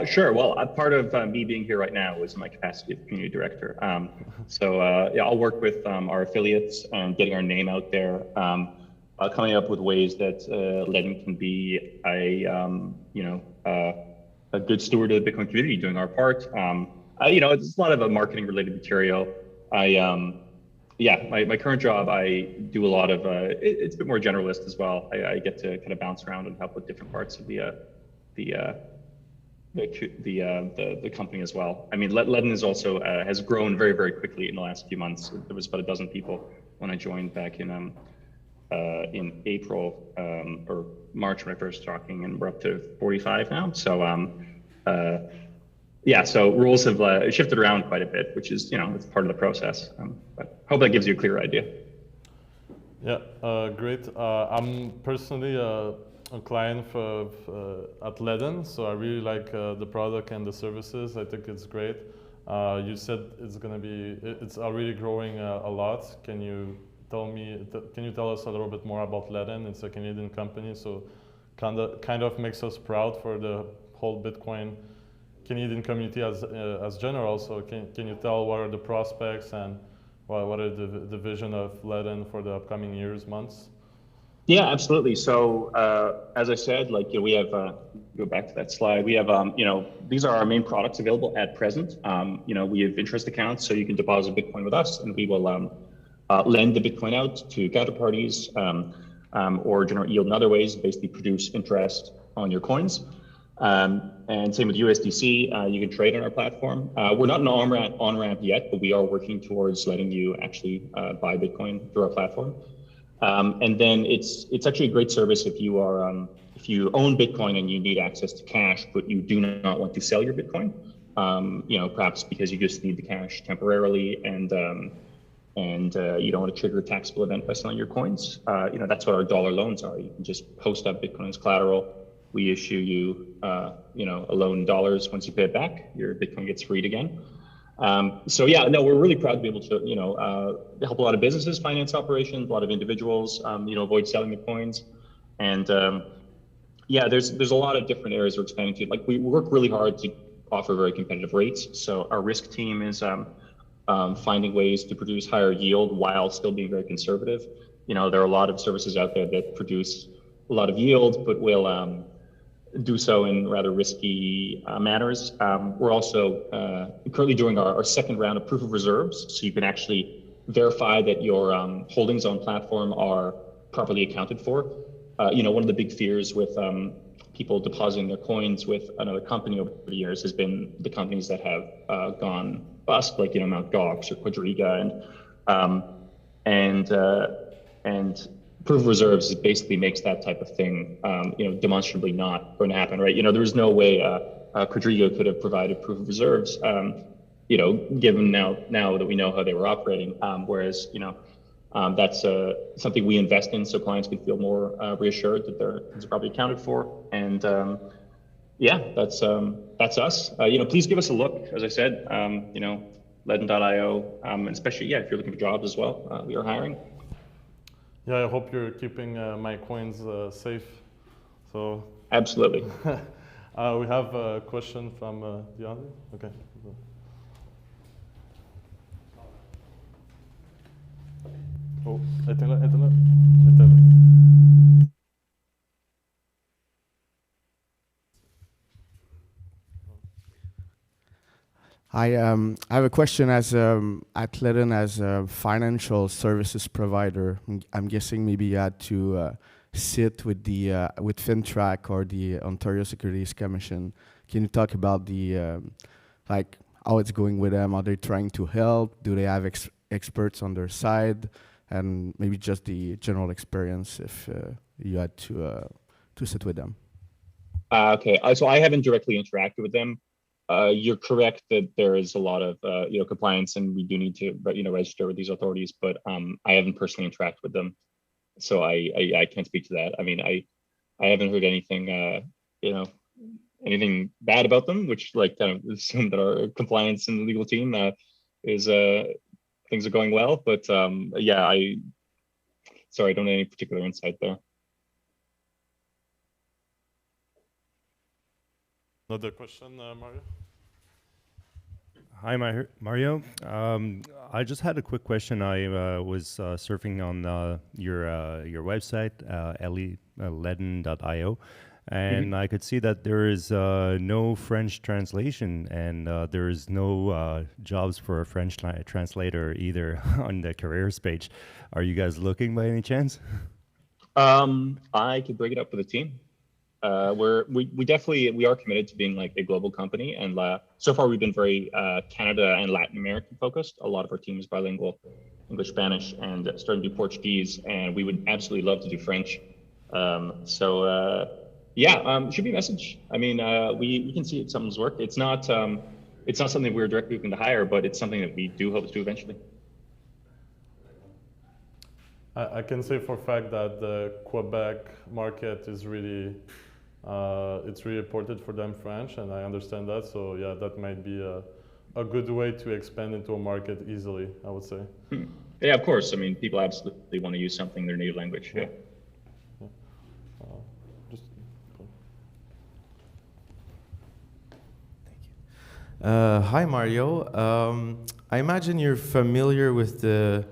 Sure. Well, a part of me being here right now is my capacity of community director. I'll work with our affiliates and getting our name out there, coming up with ways that Ledn can be a good steward of the Bitcoin community, doing our part. It's a lot of marketing related material. My current job, I do a lot of, it's a bit more generalist as well. I get to kind of bounce around and help with different parts of the company as well. I mean, Ledn is also has grown very, very quickly in the last few months. There was about a dozen people when I joined back in April or March when I first talking, and we're up to 45 now. So so rules have shifted around quite a bit, which is it's part of the process. But I hope that gives you a clear idea. Yeah, great. I'm personally a client at Ledn, so I really like the product and the services. I think it's great. You said it's already growing a lot. Can you tell us a little bit more about Ledn? It's a Canadian company, so kind of makes us proud for the whole Bitcoin Canadian community as general. So can you tell what are the prospects and what are the vision of Ledn for the upcoming years, months? Yeah, absolutely. So as I said, we have, go back to that slide. We have, these are our main products available at present. We have interest accounts, so you can deposit Bitcoin with us, and we will lend the Bitcoin out to counterparties or generate yield in other ways, basically produce interest on your coins. And same with USDC, you can trade on our platform. We're not an on-ramp yet, but we are working towards letting you actually buy Bitcoin through our platform. And then it's actually a great service if you are if you own Bitcoin and you need access to cash, but you do not want to sell your Bitcoin. Perhaps because you just need the cash temporarily and you don't want to trigger a taxable event by selling your coins. That's what our dollar loans are. You can just post up Bitcoin as collateral. We issue you, a loan in dollars. Once you pay it back, your Bitcoin gets freed again. So yeah, no, we're really proud to be able to, help a lot of businesses, finance operations, a lot of individuals, avoid selling the coins. And yeah, there's a lot of different areas we're expanding to. Like we work really hard to offer very competitive rates. So our risk team is finding ways to produce higher yield while still being very conservative. There are a lot of services out there that produce a lot of yield, but will do so in rather risky manners. We're also currently doing our second round of proof of reserves, so you can actually verify that your holdings on platform are properly accounted for. One of the big fears with people depositing their coins with another company over the years has been the companies that have gone bust, like Mt. Gox or Quadriga, and proof of reserves basically makes that type of thing, demonstrably not going to happen, right? There was no way Quadriga could have provided proof of reserves, given now that we know how they were operating. Whereas, that's something we invest in so clients can feel more reassured that their things are probably accounted for. And yeah, that's us. Please give us a look. As I said, Ledn.io, and especially, if you're looking for jobs as well, we are hiring. Yeah, I hope you're keeping my coins safe. So absolutely. We have a question from the audience. Okay. Oh, éteins-le. I have a question at Ledn as a financial services provider. I'm guessing maybe you had to sit with the with FinTrack or the Ontario Securities Commission. Can you talk about the like how it's going with them? Are they trying to help? Do they have experts on their side? And maybe just the general experience if you had to sit with them. Okay, so I haven't directly interacted with them. You're correct that there is a lot of compliance, and we do need to register with these authorities. But I haven't personally interacted with them, so I can't speak to that. I mean, I haven't heard anything anything bad about them, which kind of assume that our compliance and legal team is things are going well. But yeah, sorry, I don't have any particular insight there. Another question, Mario? Hi, Mario. I just had a quick question. I was surfing on your website, ledn.io, and I could see that there is no French translation, and there is no jobs for a French translator either on the careers page. Are you guys looking by any chance? I could bring it up with the team. We definitely are committed to being like a global company, and so far we've been very Canada and Latin American focused. A lot of our team is bilingual, English, Spanish, and starting to do Portuguese, and we would absolutely love to do French. Shoot me a message. I mean, we can see if something's worked. It's not something we're directly looking to hire, but it's something that we do hope to do eventually. I can say for a fact that the Quebec market is really it's really important for them French, and I understand that. So yeah, that might be a good way to expand into a market easily, I would say. Yeah, of course. I mean, people absolutely want to use something in their native language. Yeah. Hi, Mario. I imagine you're familiar with the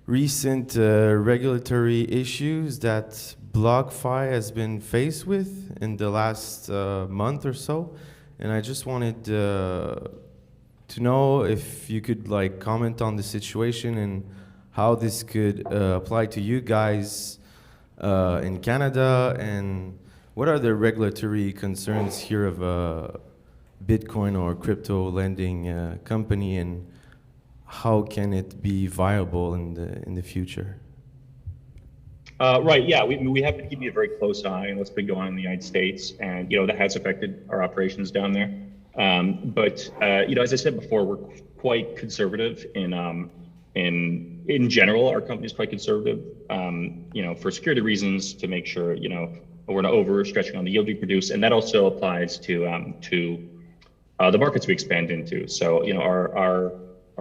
recent regulatory issues that BlockFi has been faced with in the last month or so, and I just wanted to know if you could comment on the situation and how this could apply to you guys in Canada, and what are the regulatory concerns here of a Bitcoin or crypto lending company, and how can it be viable in the future? Right. Yeah, we have been keeping a very close eye on what's been going on in the United States, and that has affected our operations down there. But as I said before, we're quite conservative in general. Our company is quite conservative, for security reasons, to make sure we're not overstretching on the yield we produce, and that also applies to the markets we expand into. So, you know, our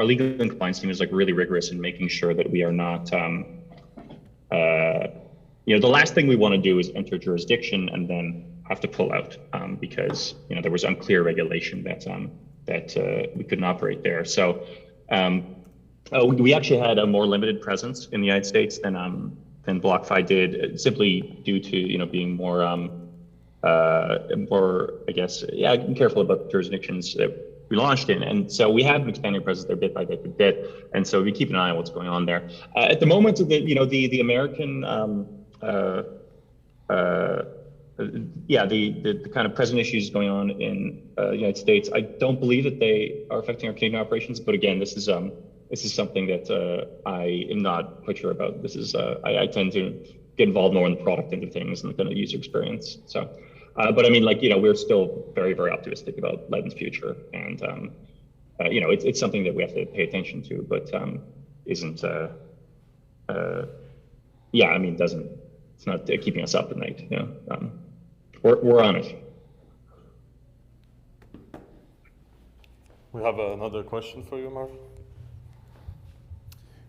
legal and compliance team is like really rigorous in making sure that we are not, you know, the last thing we want to do is enter jurisdiction and then have to pull out because, you know, there was unclear regulation that we couldn't operate there. So we actually had a more limited presence in the United States than BlockFi did, simply due to, you know, being more, I guess, yeah, careful about jurisdictions that we launched in. And so we have an expanding presence there bit by bit. And so we keep an eye on what's going on there. At the moment, you know, the American, the kind of present issues going on in the United States, I don't believe that they are affecting our Canadian operations. But again, this is something that I am not quite sure about. This is I tend to get involved more in the product end of things and the kind of user experience. So, but I mean, like, you know, we're still very, very optimistic about Ledn's future, and you know, it's something that we have to pay attention to, but isn't. Yeah, I mean, it's not keeping us up at night. You know, we're on it. We have another question for you, Mark.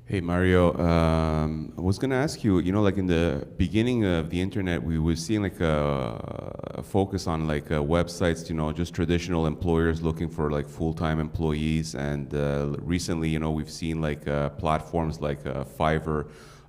Hey Mario, I was gonna ask you, you know, like in the beginning of the internet, we were seeing like a focus on like websites, you know, just traditional employers looking for like full-time employees, and recently, you know, we've seen like platforms like Fiverr,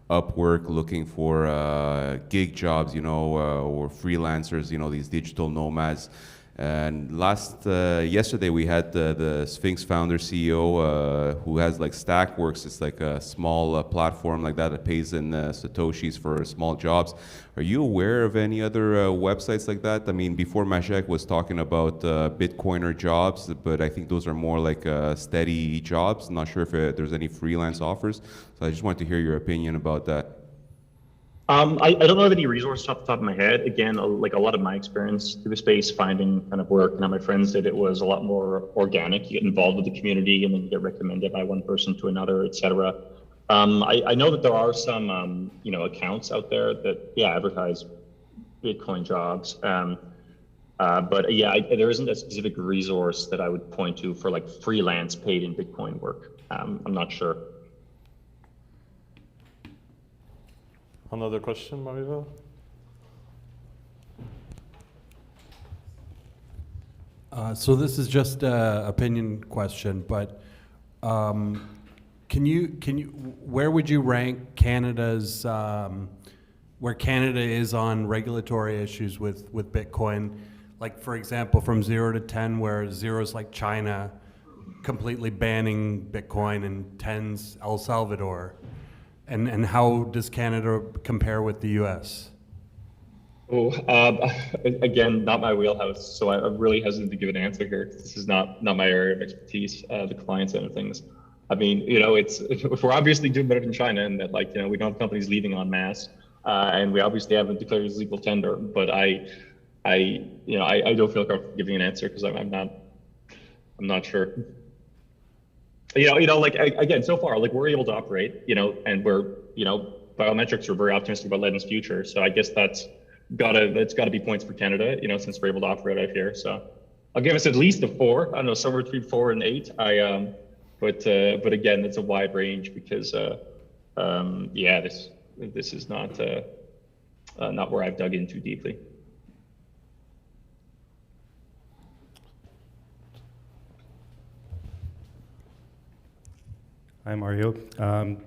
Upwork looking for gig jobs, you know, or freelancers, you know, these digital nomads. And yesterday we had the Sphinx founder CEO who has like Stackworks. It's like a small platform like that pays in Satoshis for small jobs. Are you aware of any other websites like that? I mean, before Mashek was talking about Bitcoiner jobs, but I think those are more like steady jobs. I'm not sure if there's any freelance offers. So I just wanted to hear your opinion about that. I don't have any resources off the top of my head. Again, like a lot of my experience through the space, finding kind of work and how my friends did it was a lot more organic. You get involved with the community and then you get recommended by one person to another, etc. I know that there are some, you know, accounts out there that, yeah, advertise Bitcoin jobs. But yeah, there isn't a specific resource that I would point to for like freelance paid in Bitcoin work. I'm not sure. Another question, Mario? So this is just an opinion question, but where would you rank Canada's, where Canada is on regulatory issues with Bitcoin? Like, for example, from 0 to 10, where 0 is like China completely banning Bitcoin and 10's El Salvador. And how does Canada compare with the US? Oh, again, not my wheelhouse, so I'm really hesitant to give an answer here. This is not my area of expertise, the compliance end of things. I mean, you know, we're obviously doing better than China, and that, like, you know, we don't have companies leaving en masse, and we obviously haven't declared it as legal tender. But I don't feel comfortable giving an answer because I'm not sure. You know, like, again, so far, like, we're able to operate, you know, and we're, you know, biometrics, we're very optimistic about Ledn's future. So I guess that's gotta be points for Canada, you know, since we're able to operate out here. So I'll give us at least a 4. I don't know, somewhere between 4 and 8. But again, it's a wide range because, yeah, this is not where I've dug in too deeply. Hi, Mario.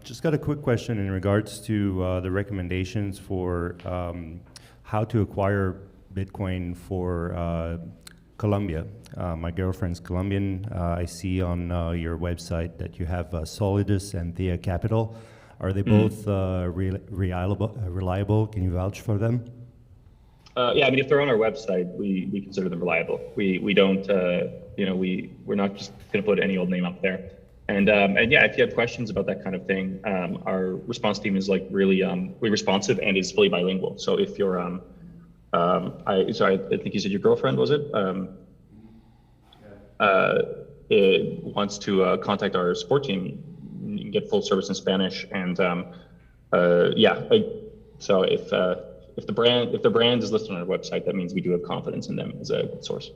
Just got a quick question in regards to the recommendations for how to acquire Bitcoin for Colombia. My girlfriend's Colombian. I see on your website that you have Solidus and Thea Capital. Are they both reliable? Can you vouch for them? Yeah, I mean, if they're on our website, we consider them reliable. We don't, you know, we're not just going to put any old name up there. And yeah, if you have questions about that kind of thing, our response team is like really responsive and is fully bilingual. So if you're, I think you said your girlfriend, was it? It wants to contact our support team, you can get full service in Spanish. And yeah, so if the brand is listed on our website, that means we do have confidence in them as a good source.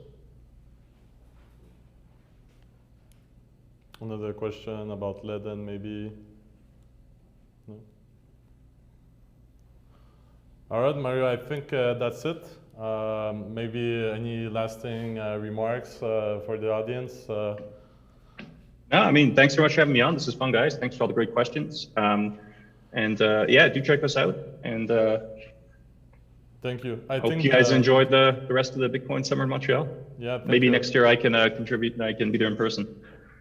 Another question about Ledn, maybe? No? All right, Mario, I think that's it. Maybe any lasting remarks for the audience? No, I mean, thanks very much for having me on. This is fun, guys. Thanks for all the great questions. Yeah, do check us out. And thank you. I hope think you guys enjoyed the rest of the Bitcoin Summer in Montreal. Yeah, thank maybe you. next year I can contribute and I can be there in person.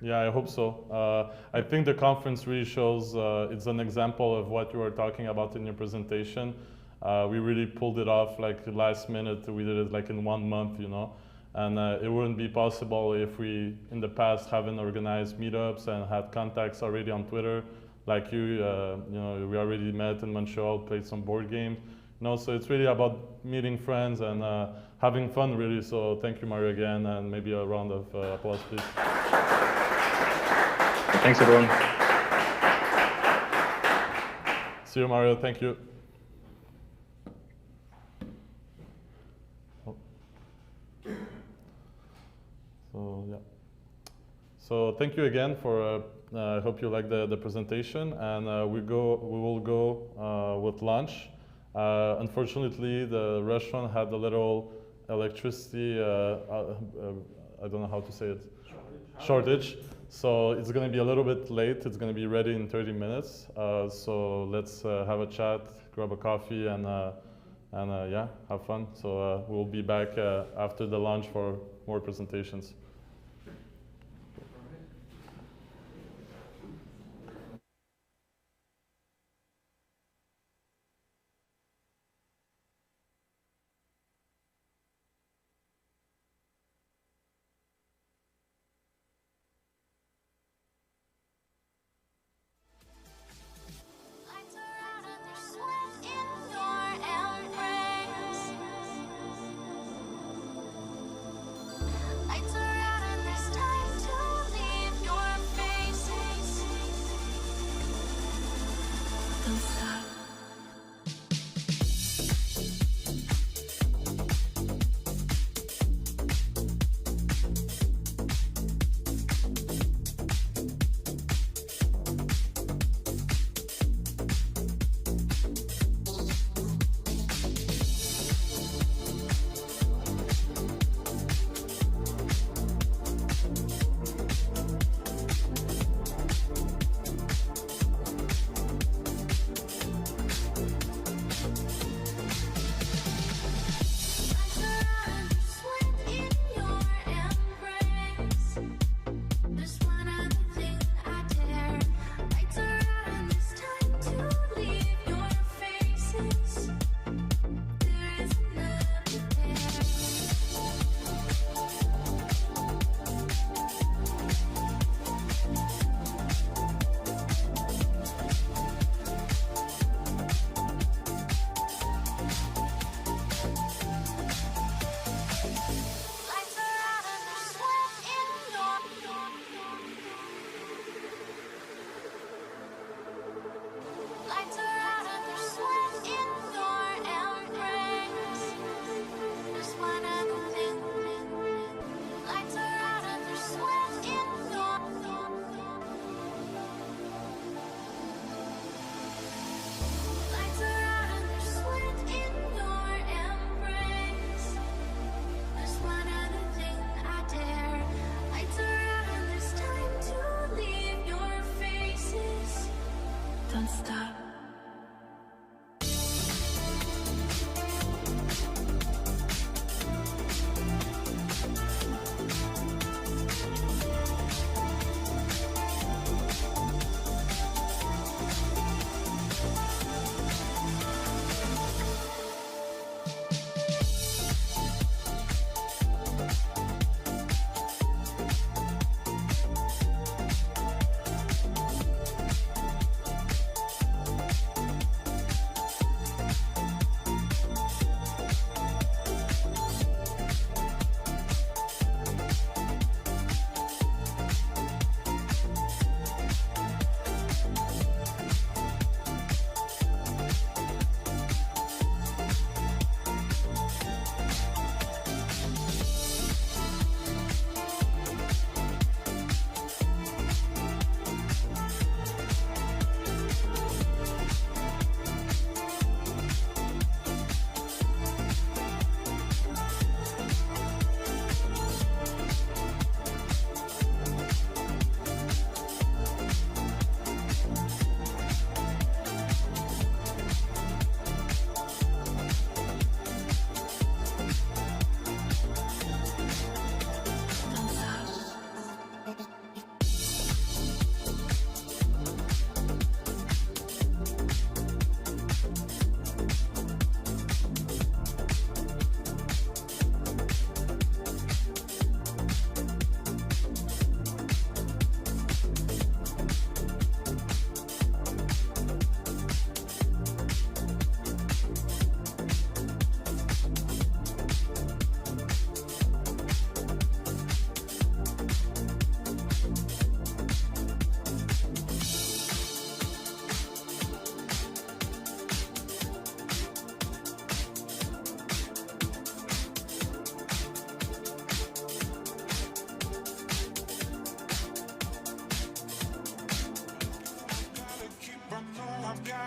Yeah, I hope so. I think the conference really shows it's an example of what you were talking about in your presentation. We really pulled it off like last minute. We did it like in 1 month, you know. And it wouldn't be possible if we, in the past, haven't organized meetups and had contacts already on Twitter. Like you know, we already met in Montreal, played some board games. You know, so it's really about meeting friends and having fun, really. So thank you, Mario, again, and maybe a round of applause, please. Thanks, everyone. See you, Mario. Thank you. So yeah. So thank you again for. I hope you like the presentation, and we will go with lunch. Unfortunately, the restaurant had a little electricity. I don't know how to say it. Shortage. So it's going to be a little bit late. It's going to be ready in 30 minutes. So let's have a chat, grab a coffee, and yeah, have fun. So we'll be back after the lunch for more presentations. Lights are out and there's sweat in your embrace. Lights are out.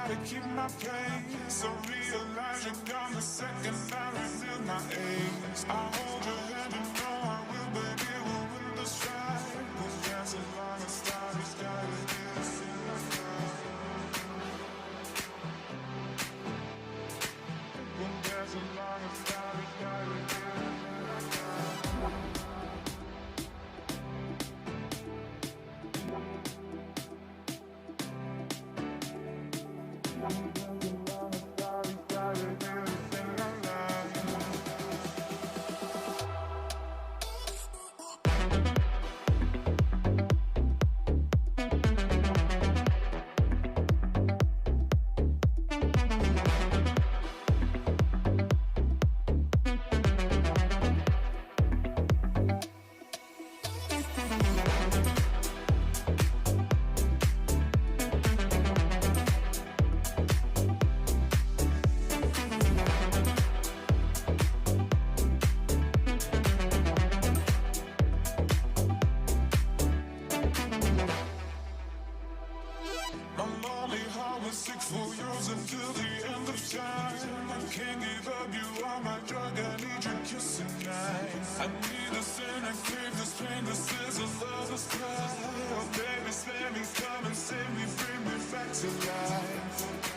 gotta keep my pace. I realize you're gone the second I reveal my age. I hold your hand, you know I will, baby, we'll win the strife. We'll dance along a starry sky together. We'll dance along a starry sky together. My lonely heart was sick for yours until the end of time. I can't give up, you are my drug, I need your kiss tonight. I need the sin, I crave this pain, this is a lover's cry. Oh baby, spare me, come and save me, bring me back to life.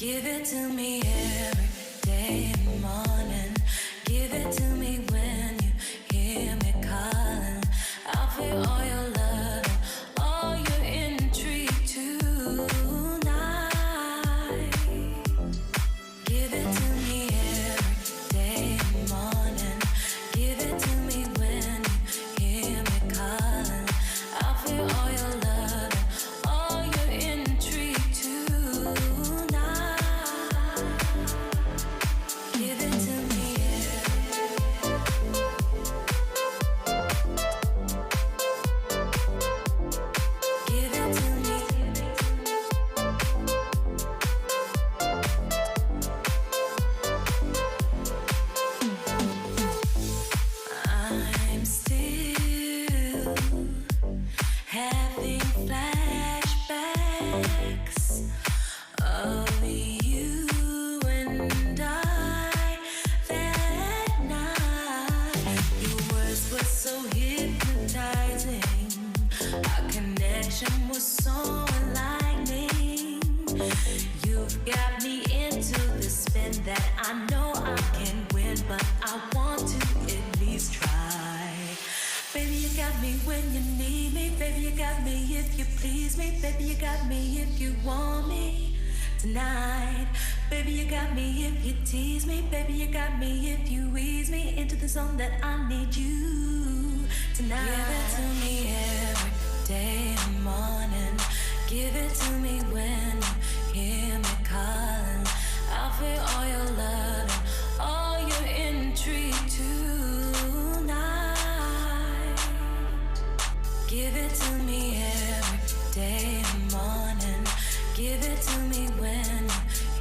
Give it to me every day in the morning. Give it to me when you hear me calling. I'll feel all your love and all your intrigue tonight. Give it to me every day in the morning. Give it to me when you hear me calling. I'll feel all your love and all your intrigue tonight. Give it to me. Give it to me. I'm still having flashbacks of you and I that night. Your words were so hypnotizing. Our connection was so enlightening. You've got me into the spin that I know I can win, but I want to at least try. Baby, you got me when you need me. Baby, you got me if you please me. Baby, you got me if you want me tonight. Baby, you got me if you tease me. Baby, you got me if you ease me into the zone that I need you tonight. Give it to me every day in the morning. Give it to me when you hear me calling. I'll feel all your love and all your intrigue tonight. Give it to me every day in the morning. Give it to me when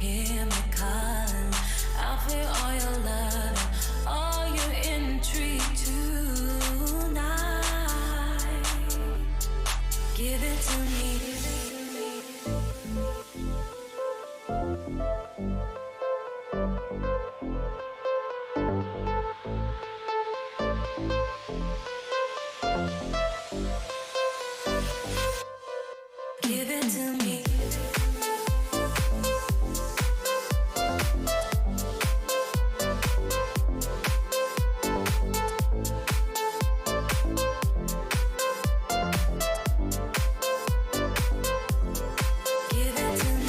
you hear me calling. I'll feel all your love and all your intrigue tonight. Give it to me. Give it to me. Give it to me.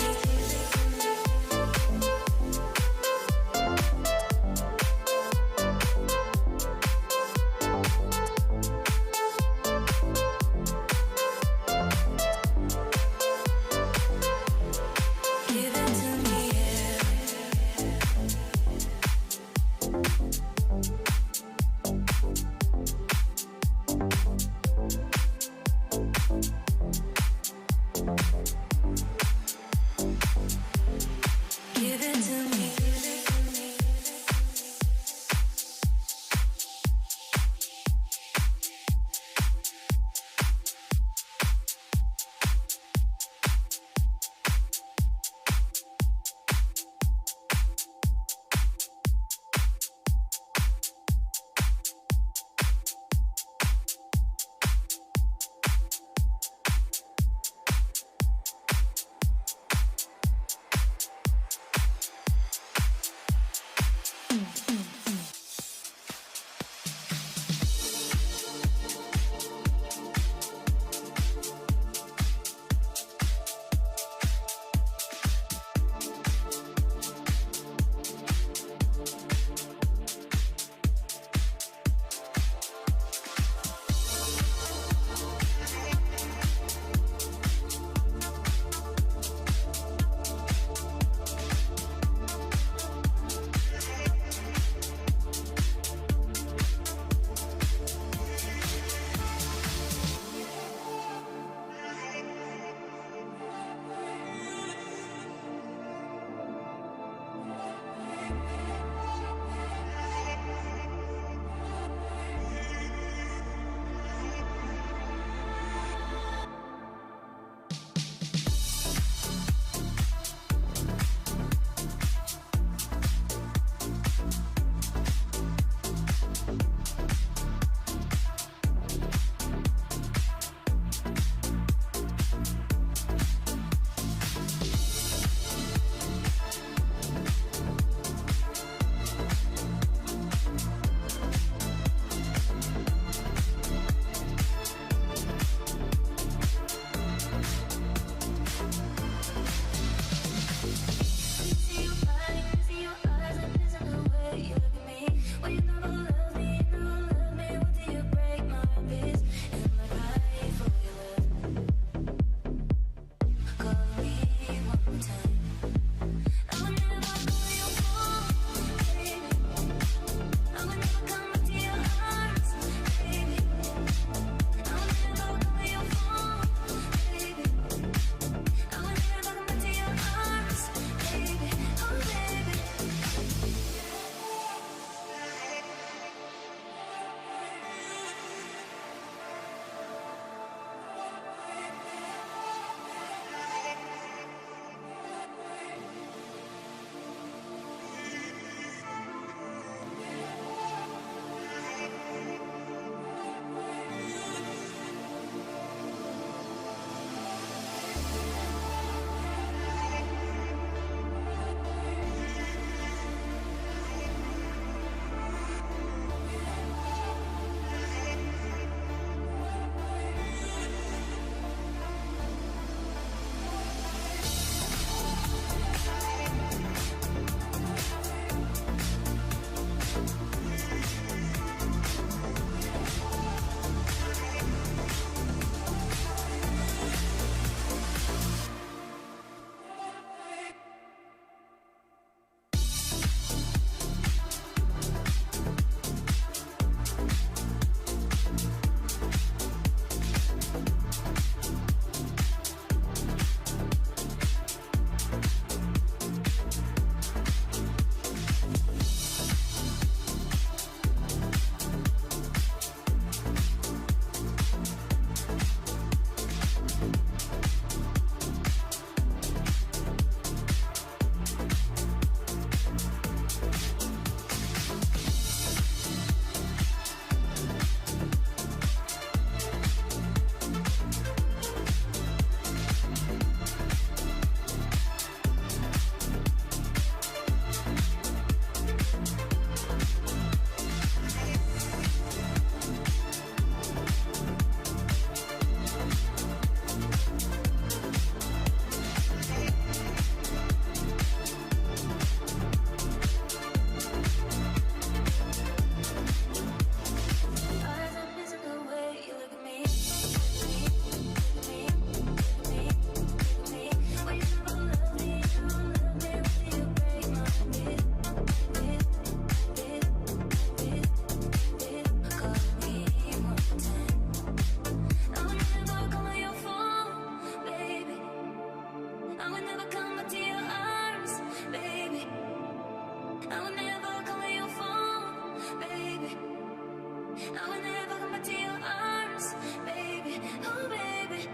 I will never come back to your arms, baby. Oh, baby.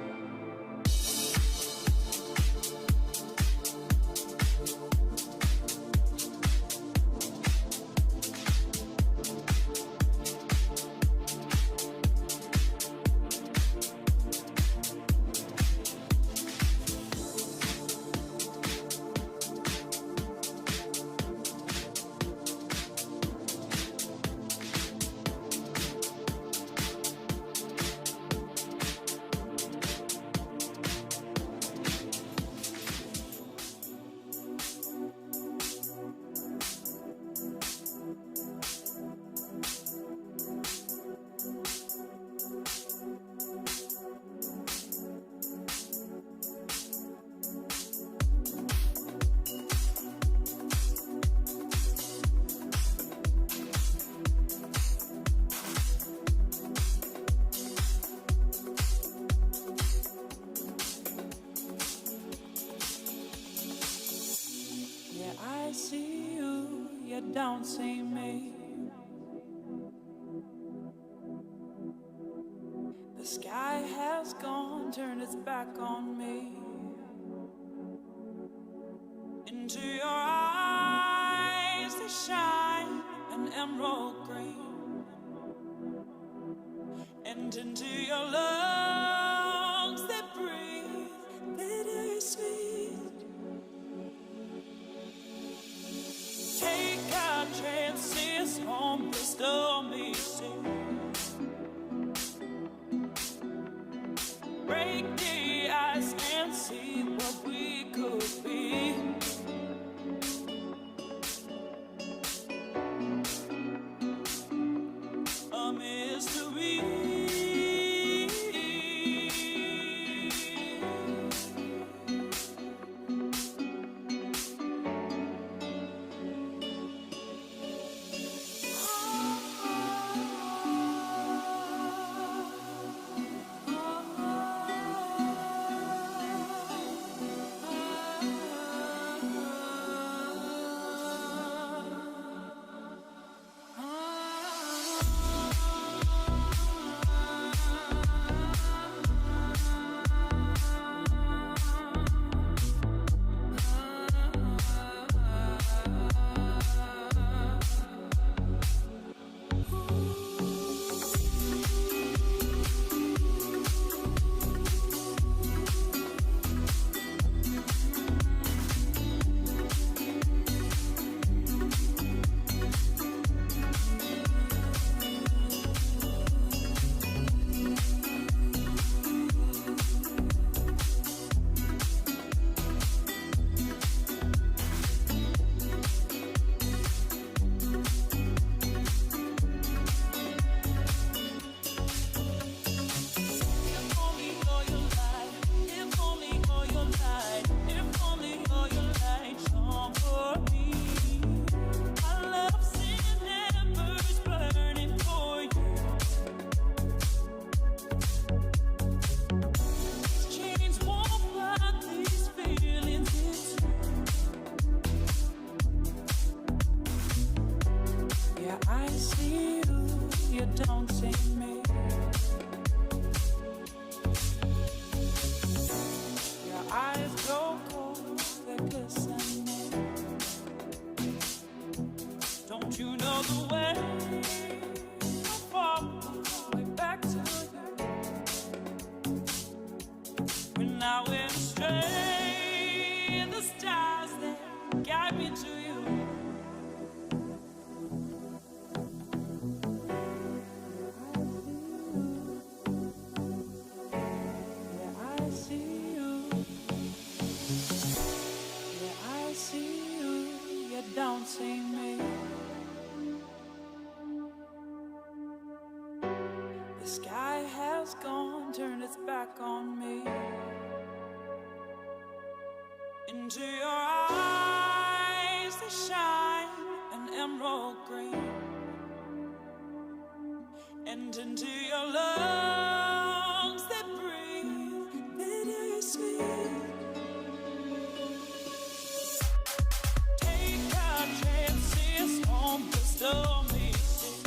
Yeah, I see you, you don't see me. The sky has gone, turned its back on me. Into your eyes they shine an emerald green, and into your lungs they breathe bittersweet. Take our chances on the stormy sea. Break the ice and see what we could be. A mystery. Don't you know the way? I fall way back to you. When I went astray, the stars that guide me to you. Yeah, I see you. Yeah, I see you. You don't see me. The sky has gone, turned its back on me. Into your eyes they shine an emerald green, and into your lungs they breathe bittersweet. Take our chances on the stormy sea.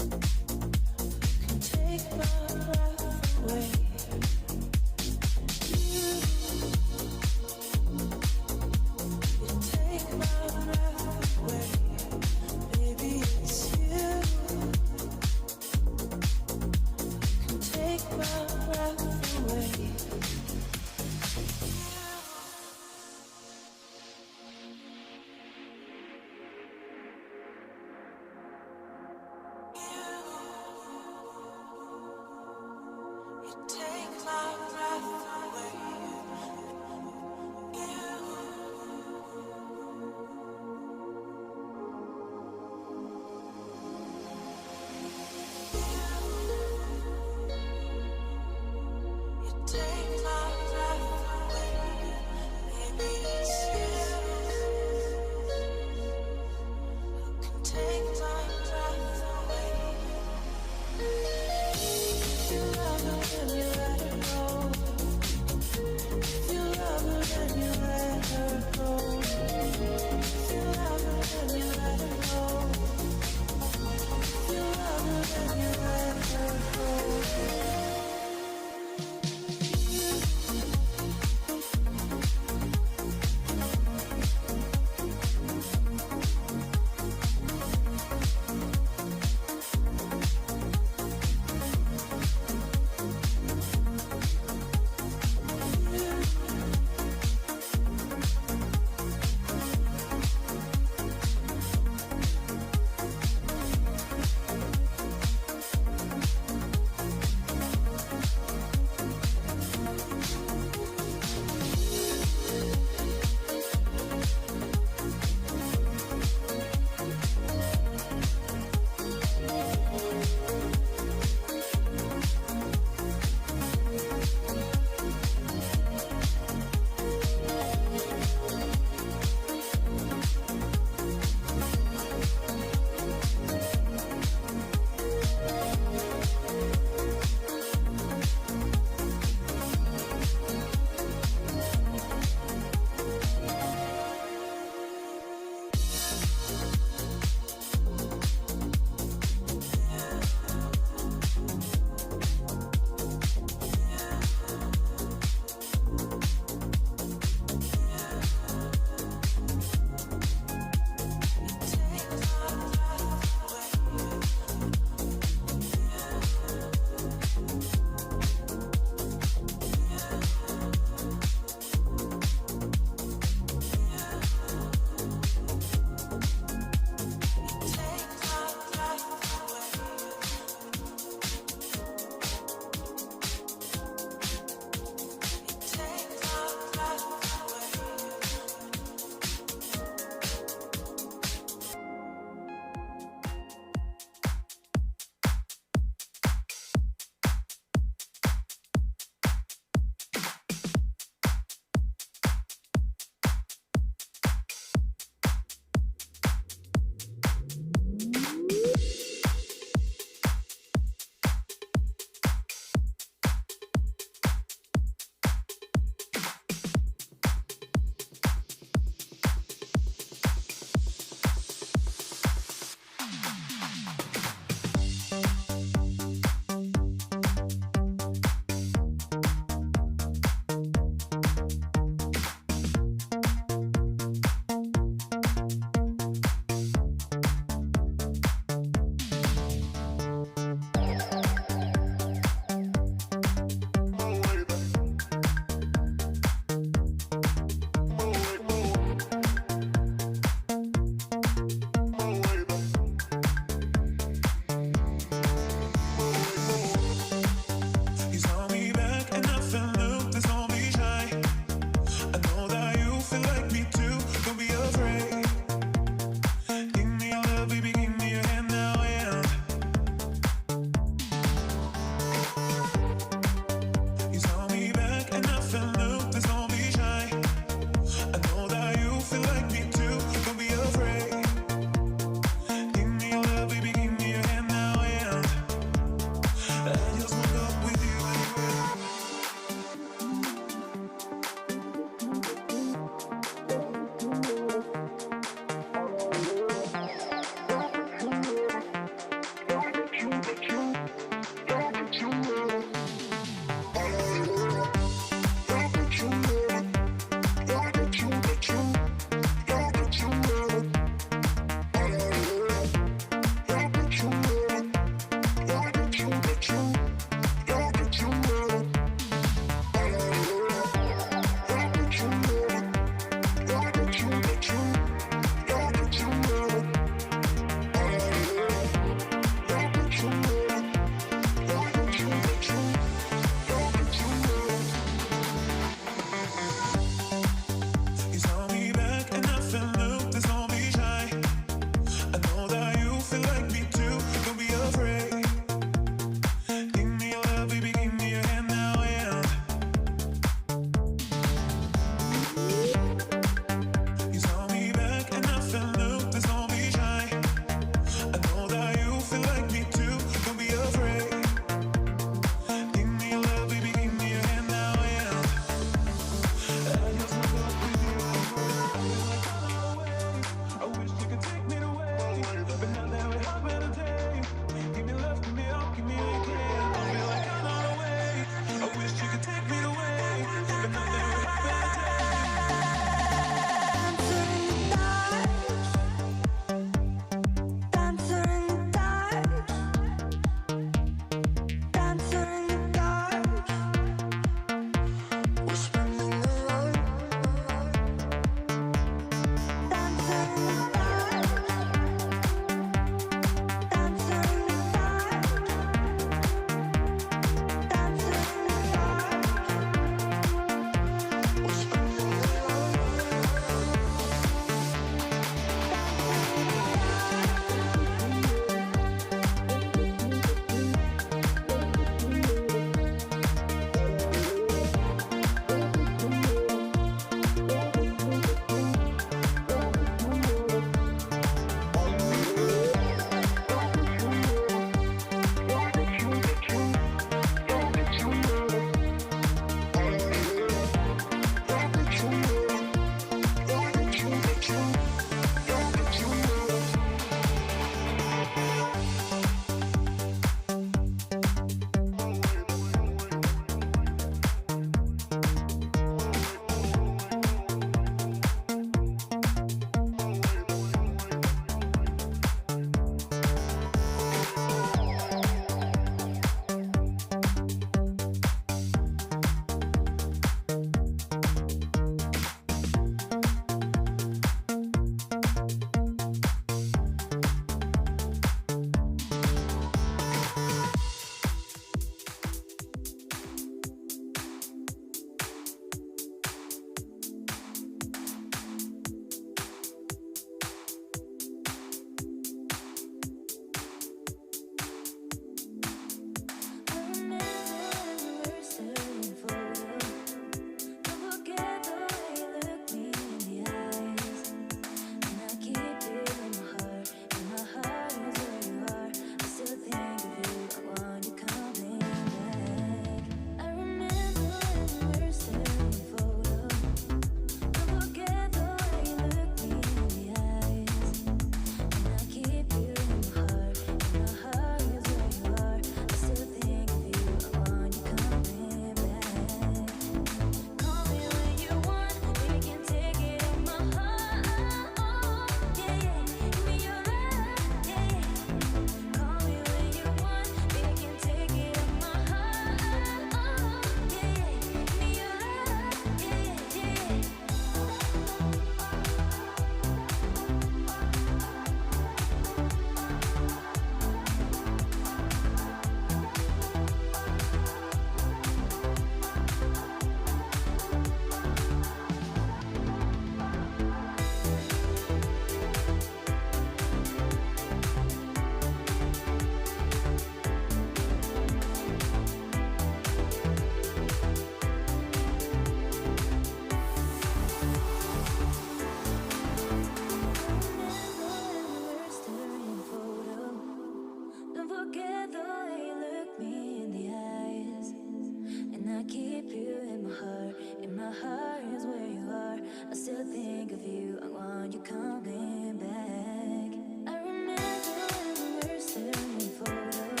coming back. I remember when we were staring at photos.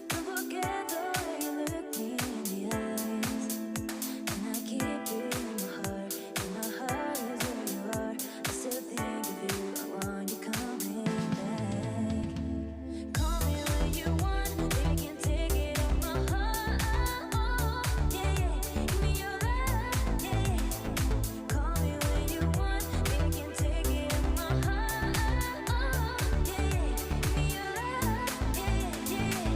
Don't forget the way you looked me in the eyes. And I keep you in my heart. And my heart is where you are. I still think of you. I want you coming back. Call me when you want. Baby, can't take it off my heart. Yeah, yeah. Give me your love. Yeah, yeah. Call me when you want. Baby, can't take it off my heart. Yeah, yeah. Give me your love. Yeah, yeah.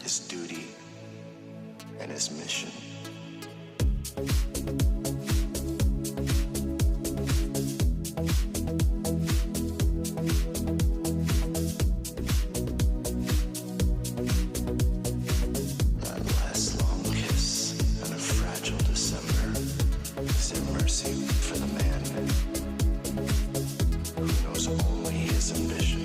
his duty, and his mission. That last long kiss and a fragile December. Is there mercy for the man who knows only his ambition?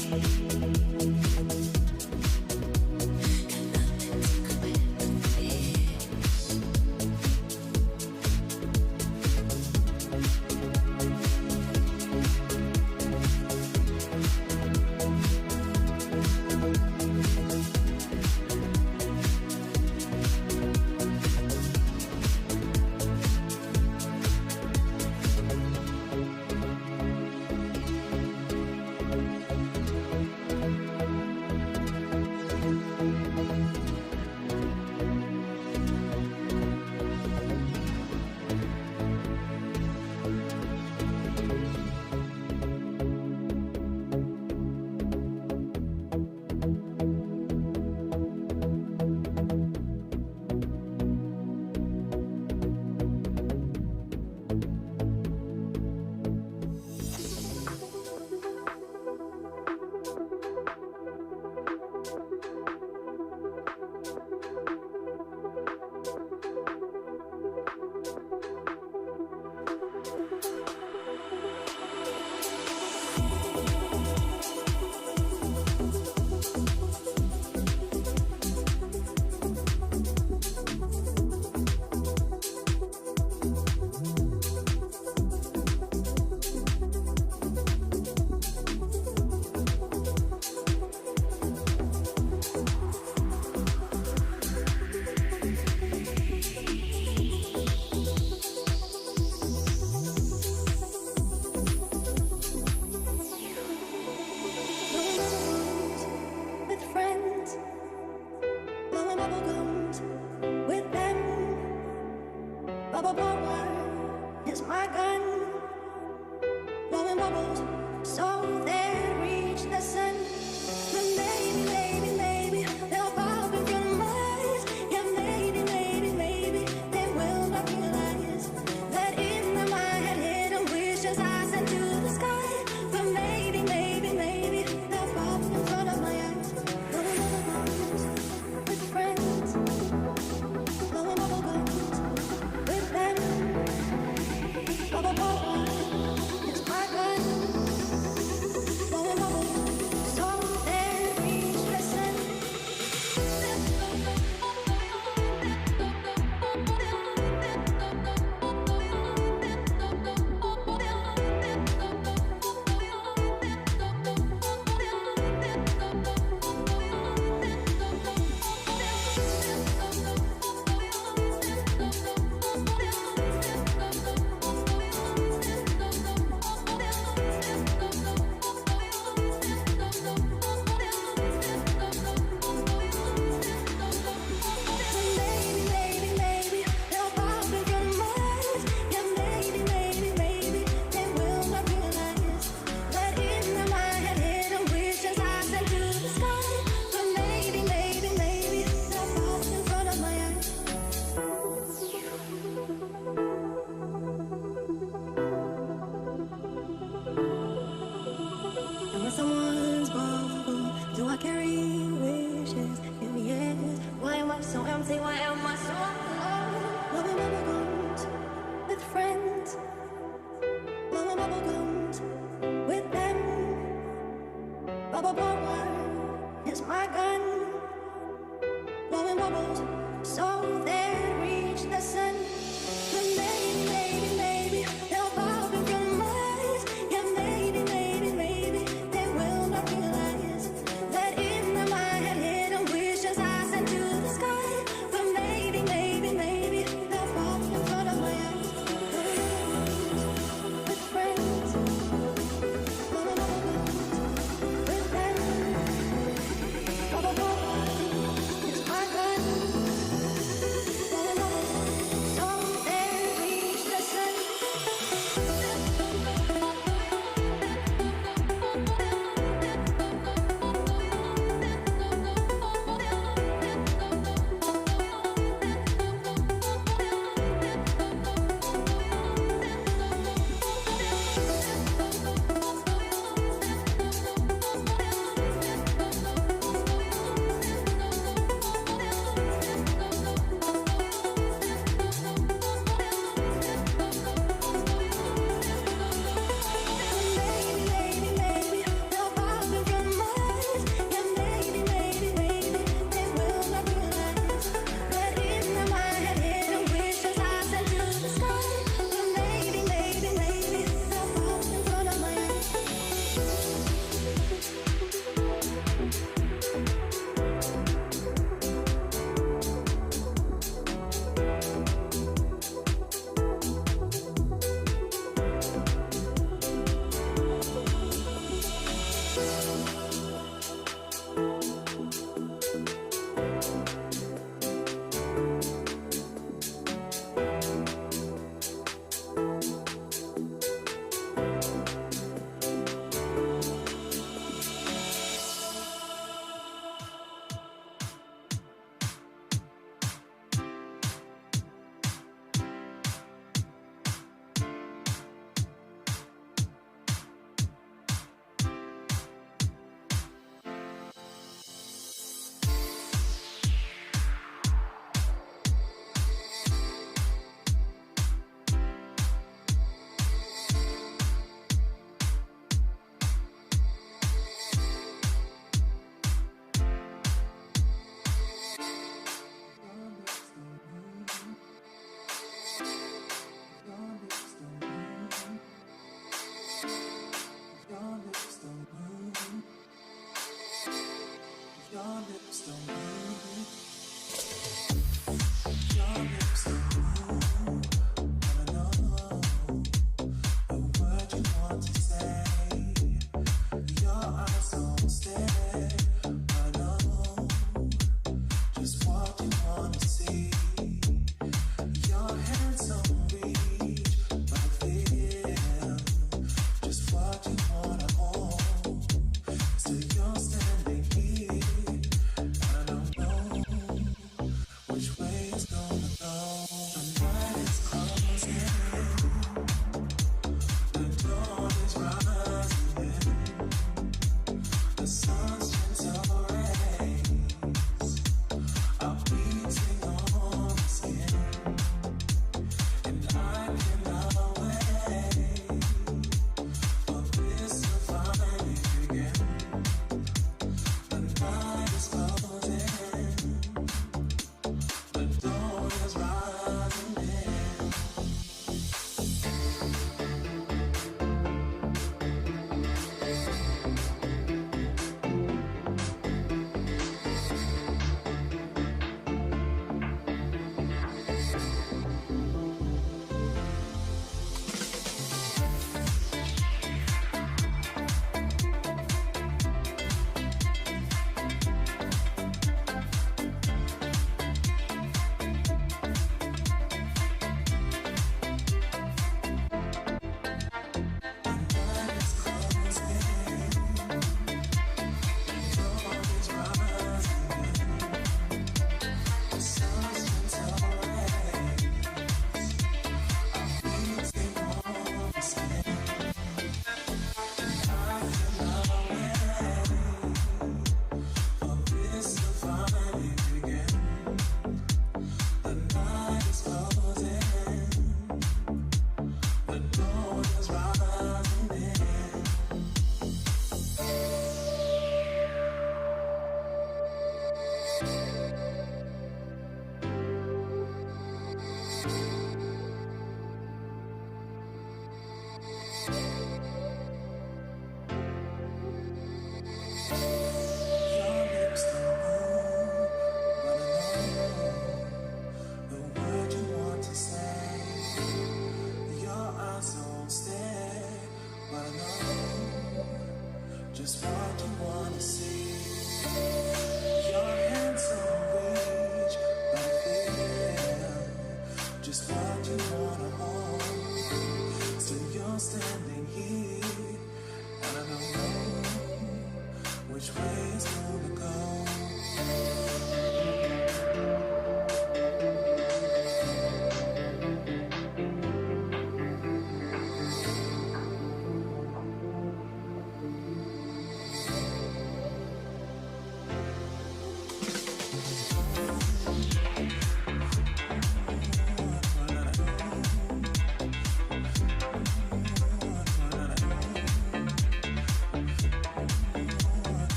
The door is right.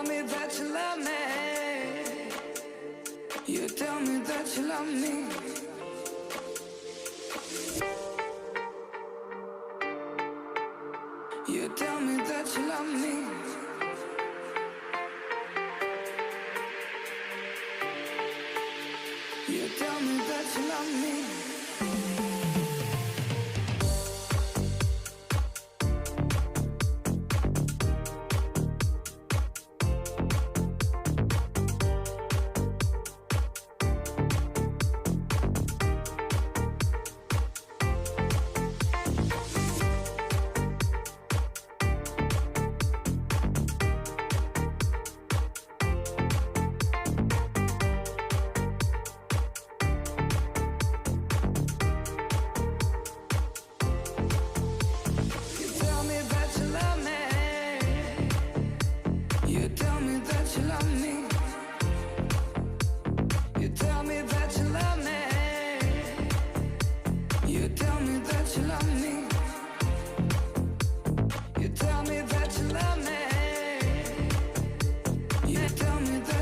tell me that you love me. You tell me that you love me. You tell me that you love me. You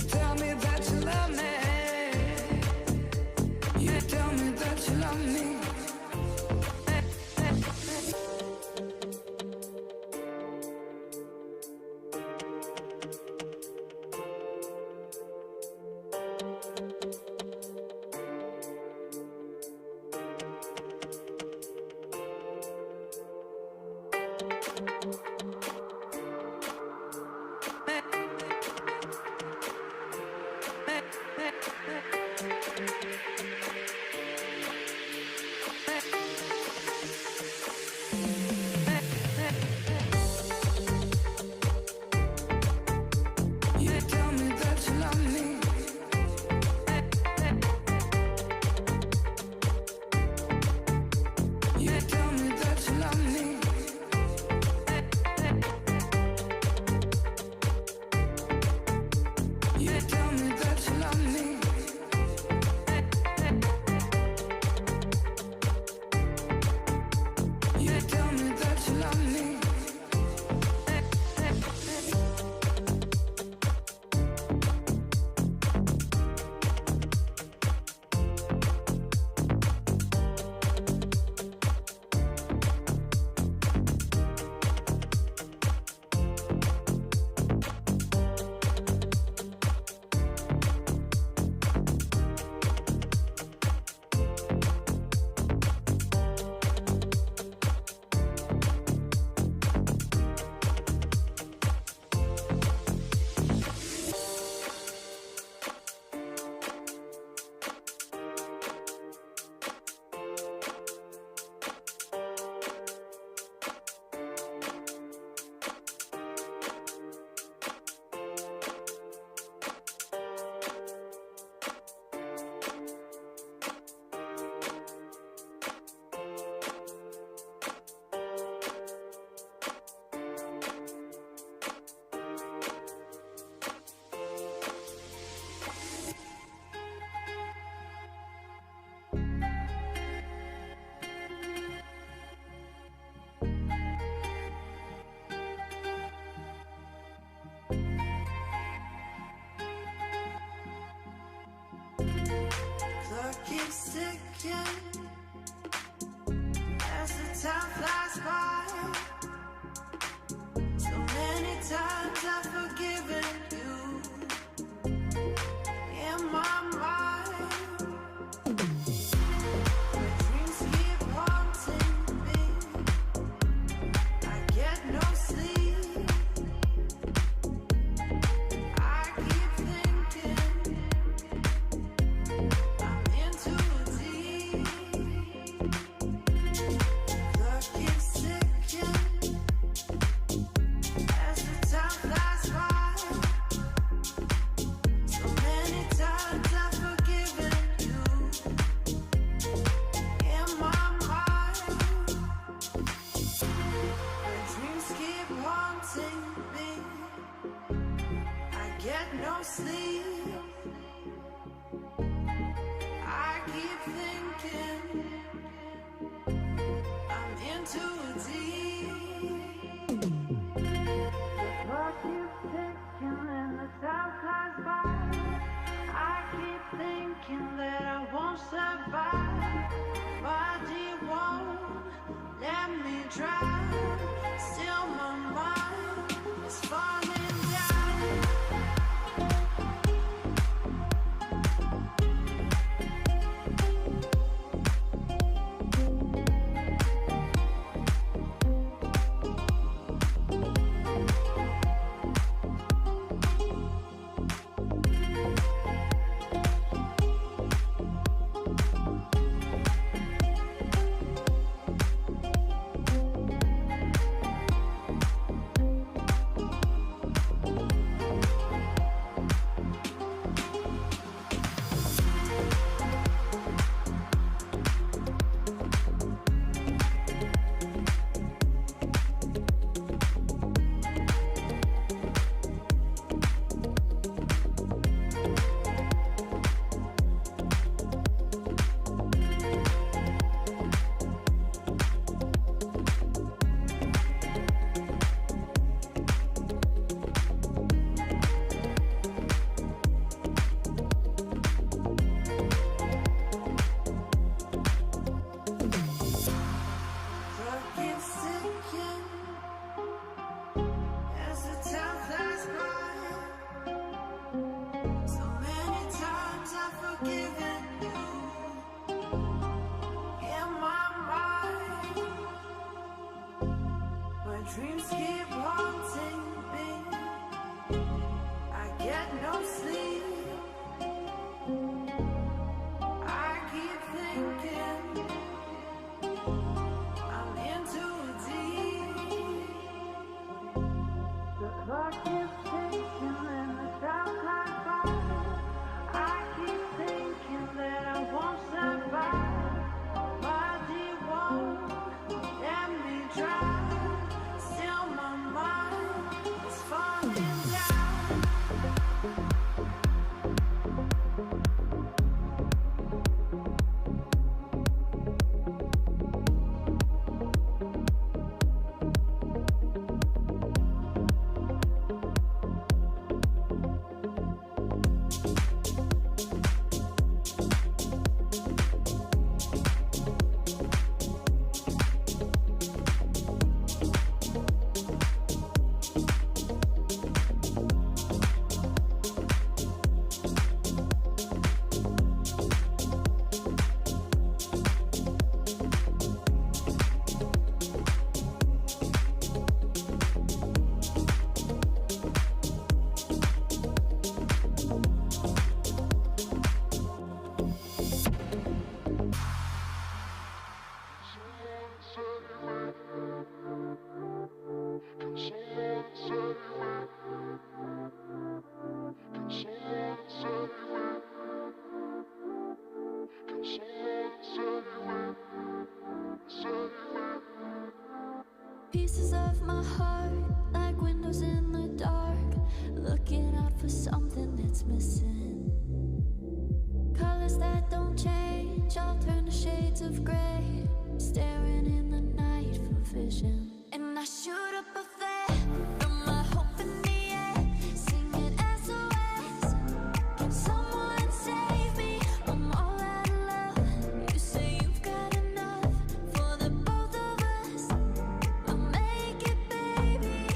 tell me that you love me. keeps ticking as the time flies by. So many times I've forgiven you in my mind. My dreams keep haunting me. I get no sleep. I keep thinking I'm in too deep. Clock keeps ticking as the time flies by. So many times I've forgiven you in my mind. My dreams keep haunting me. I get no sleep. I keep thinking I'm in too deep. Dreams keep haunting me. I get no sleep. I keep thinking I'm in too deep. The clock keeps ticking and the shot clock by. I keep thinking that I won't survive. Body won't let me try. Still my mind is falling down. Pieces of my heart, like windows in the dark, looking out for something that's missing. Colors that don't change, I'll turn to shades of gray, staring in the night for vision. And I shoot up a flare, throw my hope in the air, singing SOS. Can someone save me? I'm all out of love. You say you've got enough for the both of us. I'll make it, baby.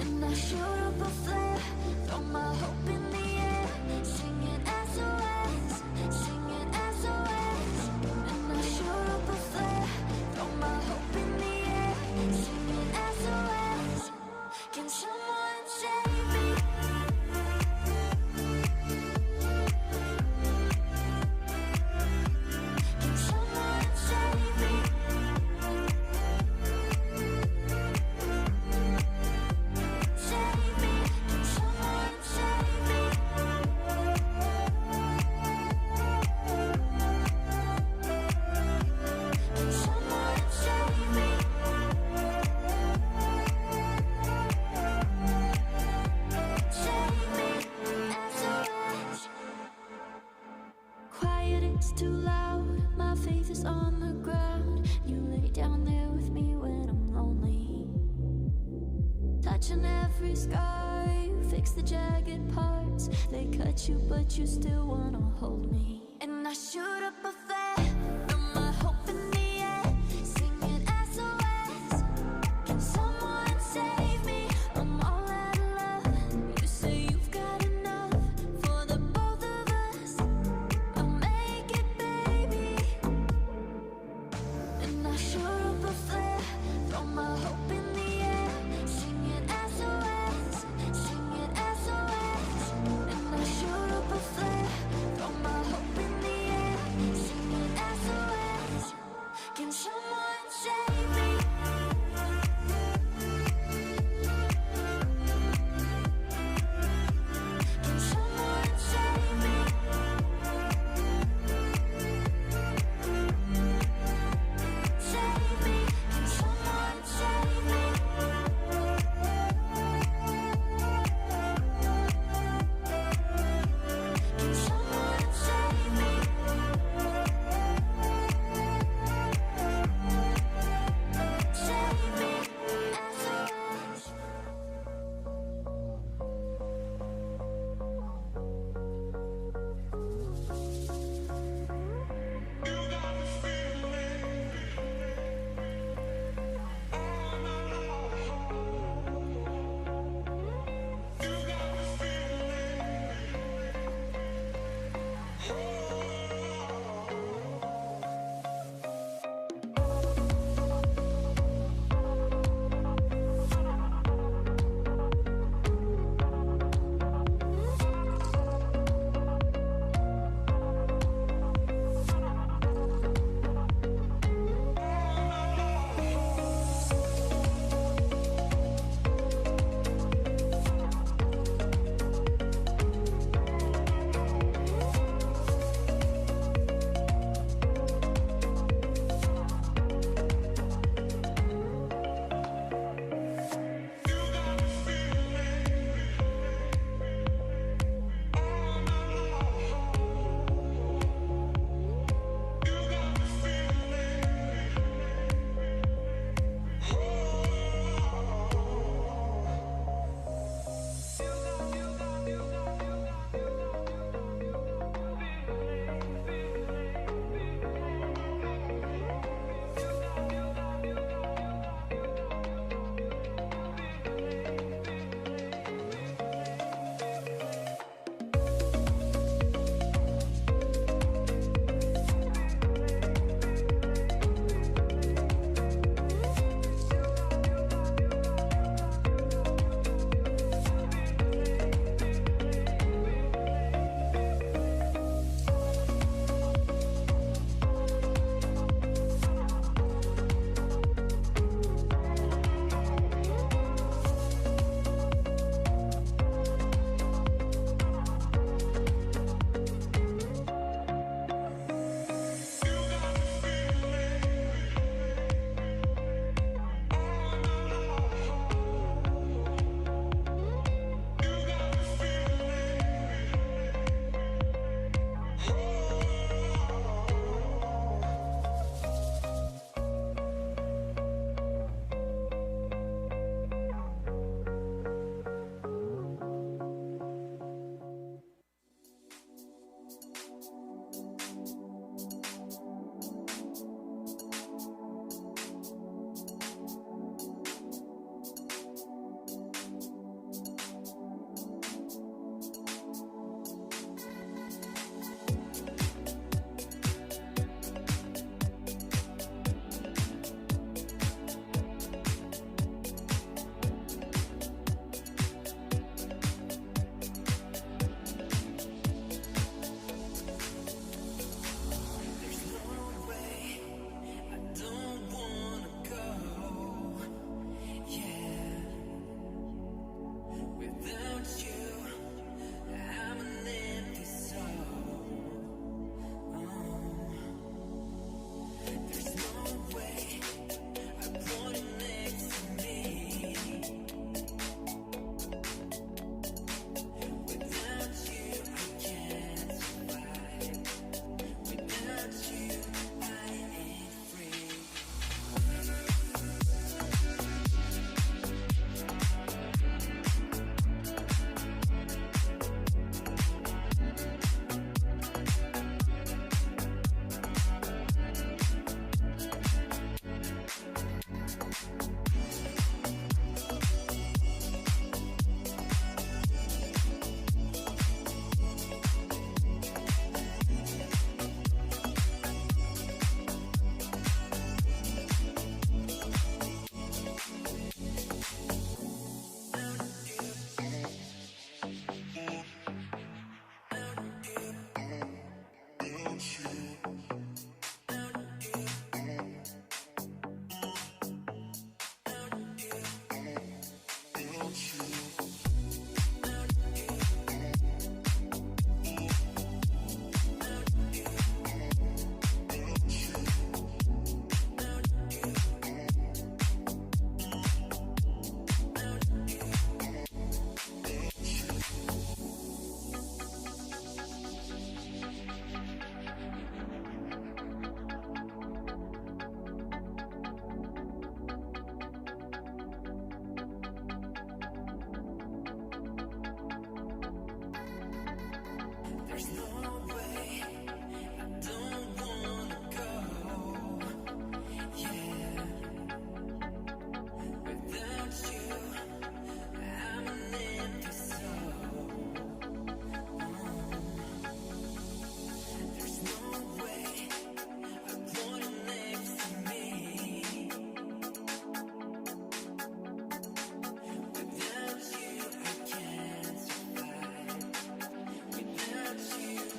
And I shoot up a flare, throw my hope in the air, singing SOS, singing SOS. And I shoot up a flare, throw my hope in the air, singing SOS. Can someone save me? Can someone save me? Save me. Can someone save me? Can someone save me? Save me. SOS. Quiet, it's too loud. My faith is on the ground. You lay down there with me when I'm lonely. Touching every scar, you fix the jagged parts. They cut you, but you still wanna hold me. And I shoot up a flare, throw my hope in the air, singing SOS. Can someone save me? I'm all out of love. You say you've got enough for the both of us. I'll make it, baby. And I shoot up a flare, throw my hope in the air, singing SOS, singing SOS. And I shoot up a flare, throw my hope in the air, There's no way, I don't wanna go. Yeah, without you, I'm an empty soul. There's no way I want you next to me. Without you, I can't survive. Without you,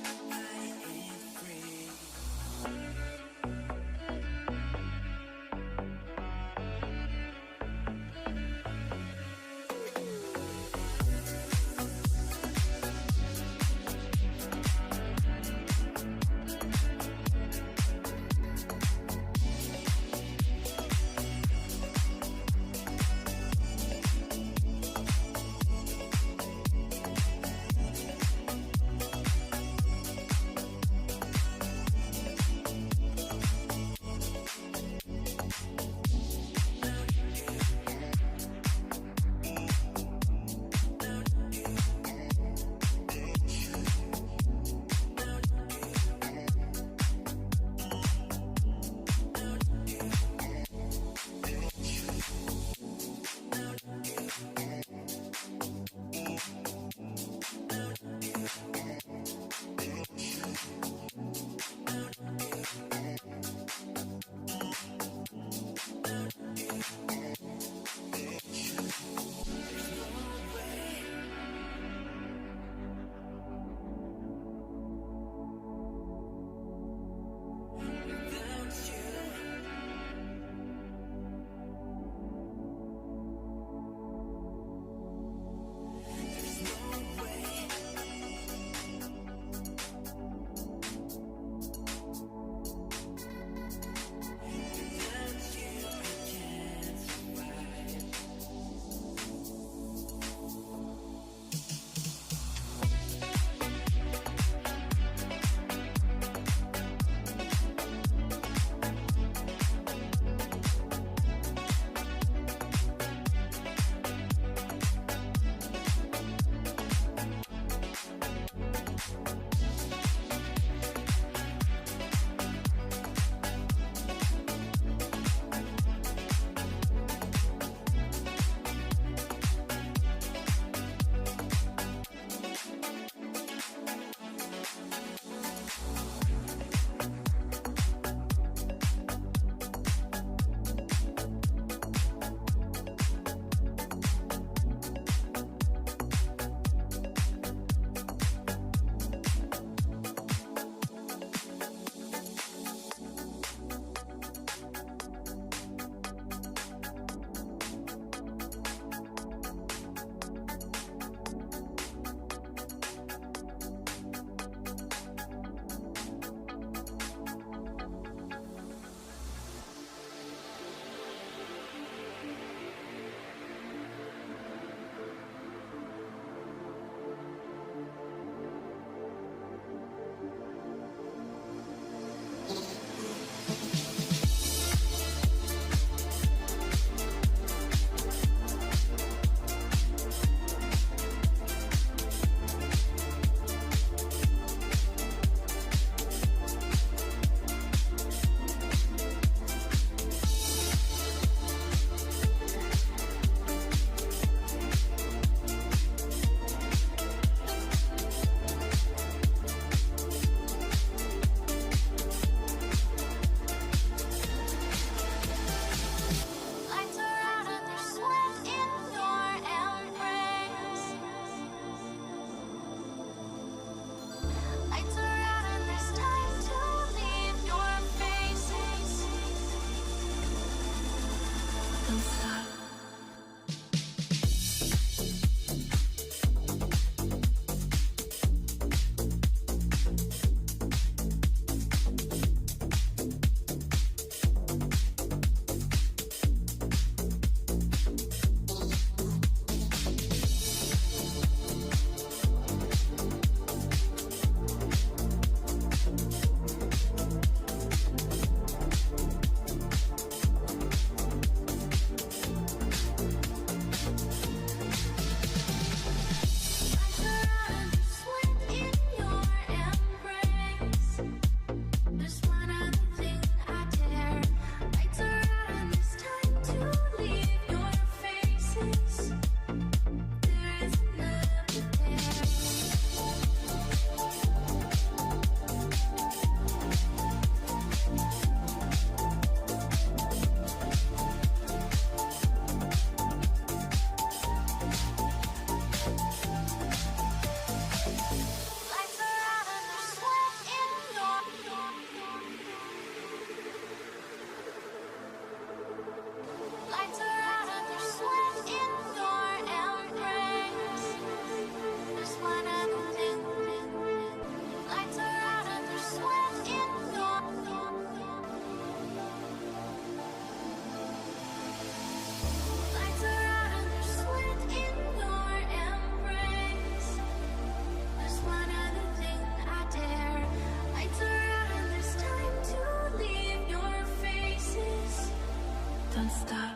stop.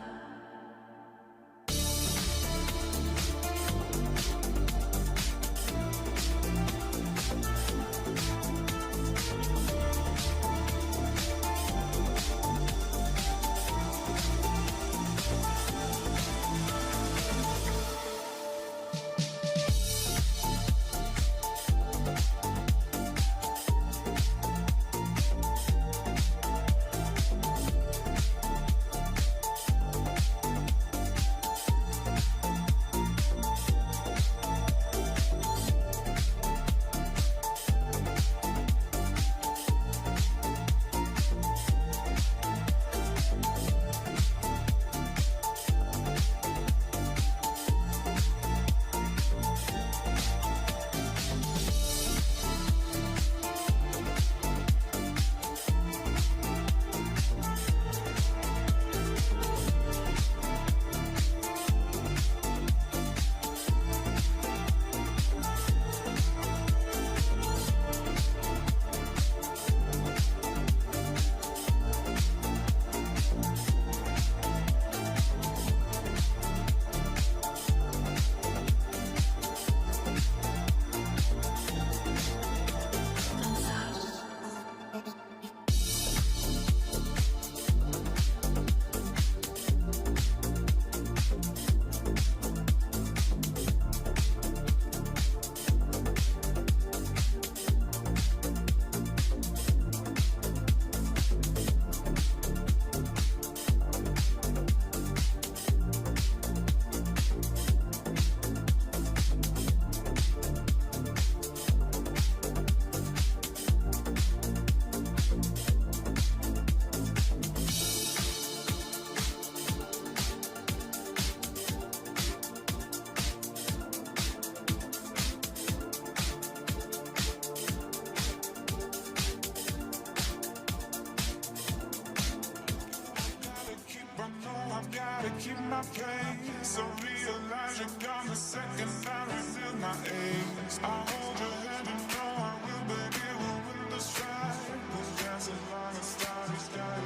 I've gotta keep my pace. I realize you're gone the second I reveal my age. I hold your hand and know I will, but it will win the strife. 'Cause that's as long as starry sky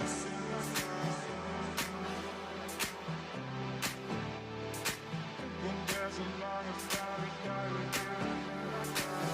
is in the sky. And that's as long as starry sky is in the sky.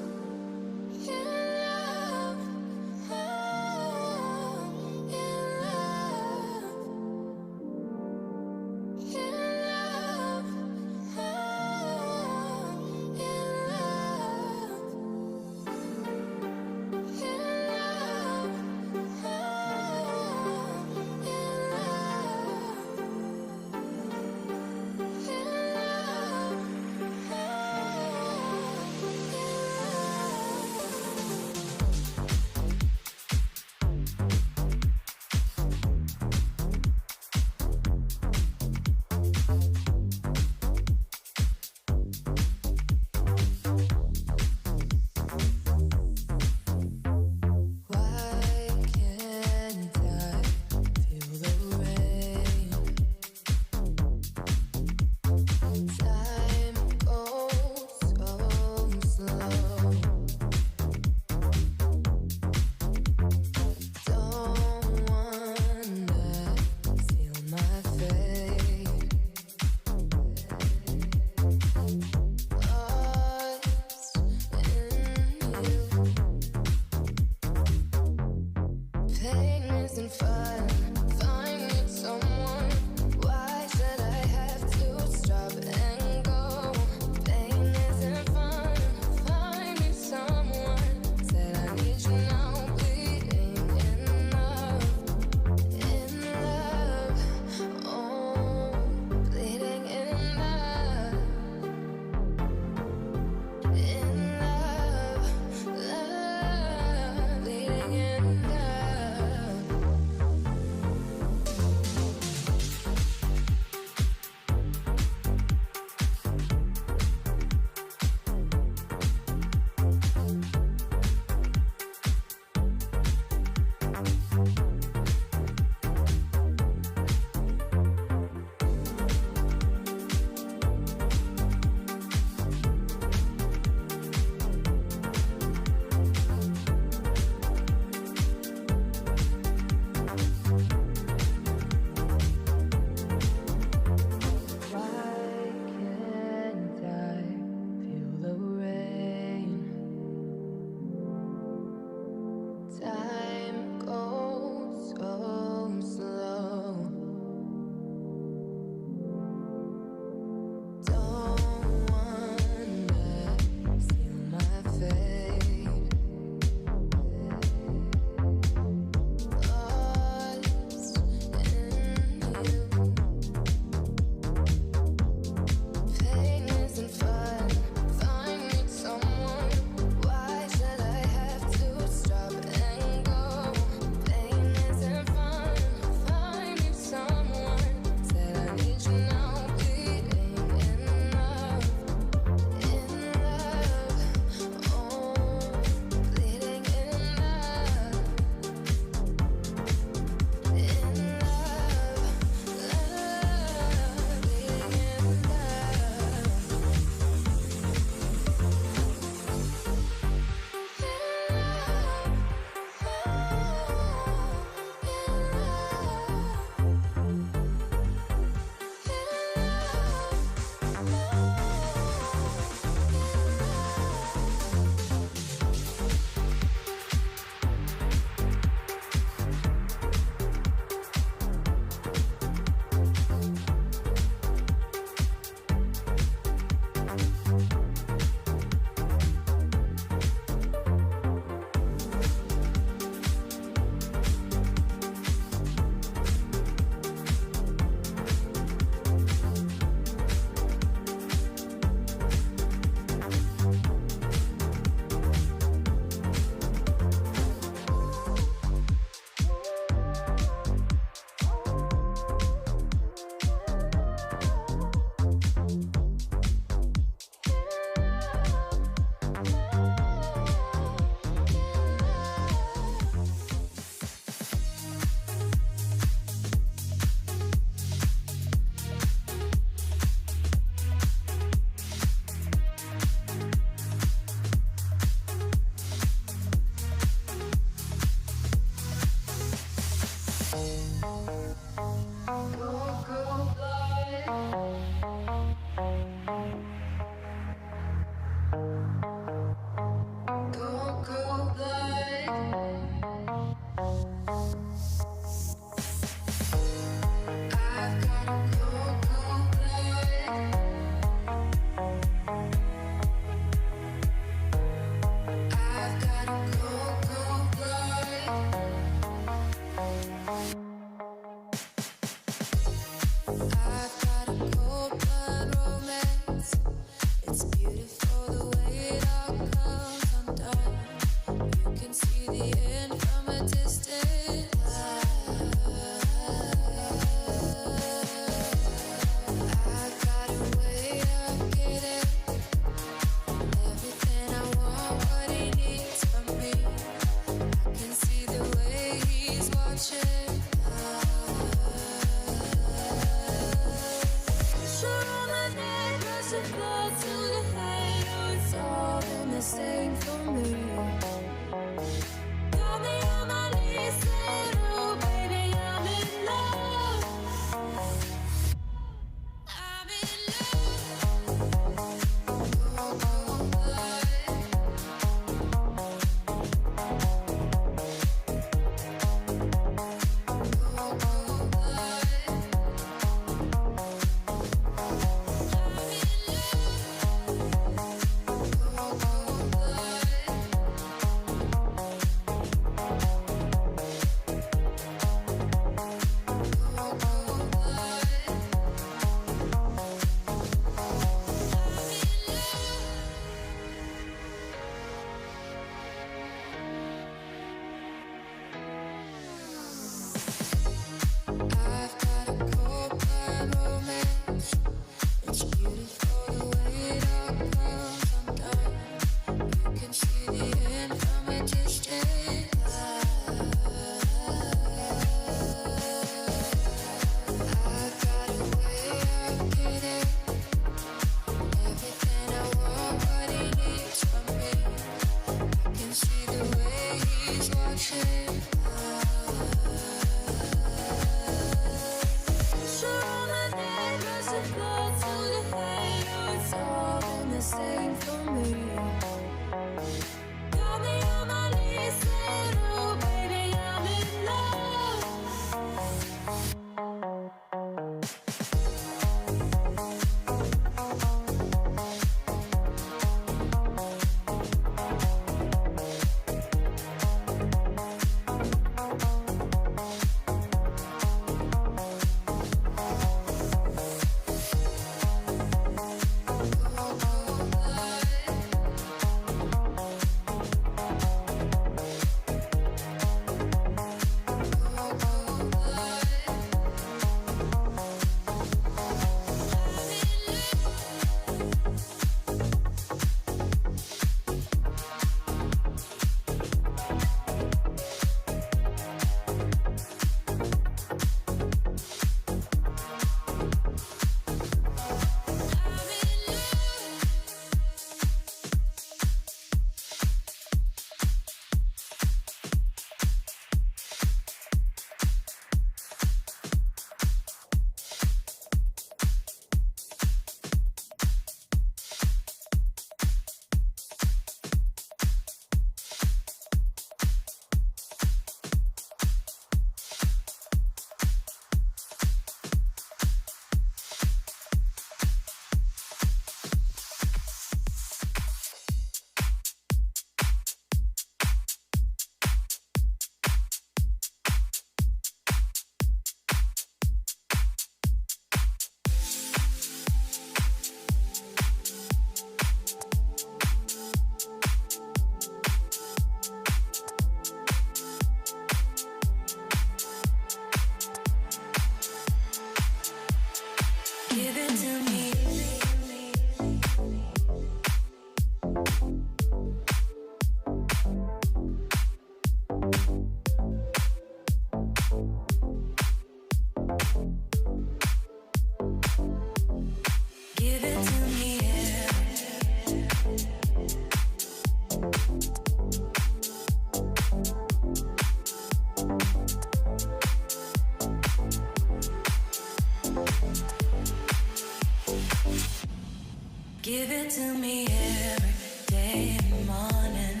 Give it to me every day in the morning.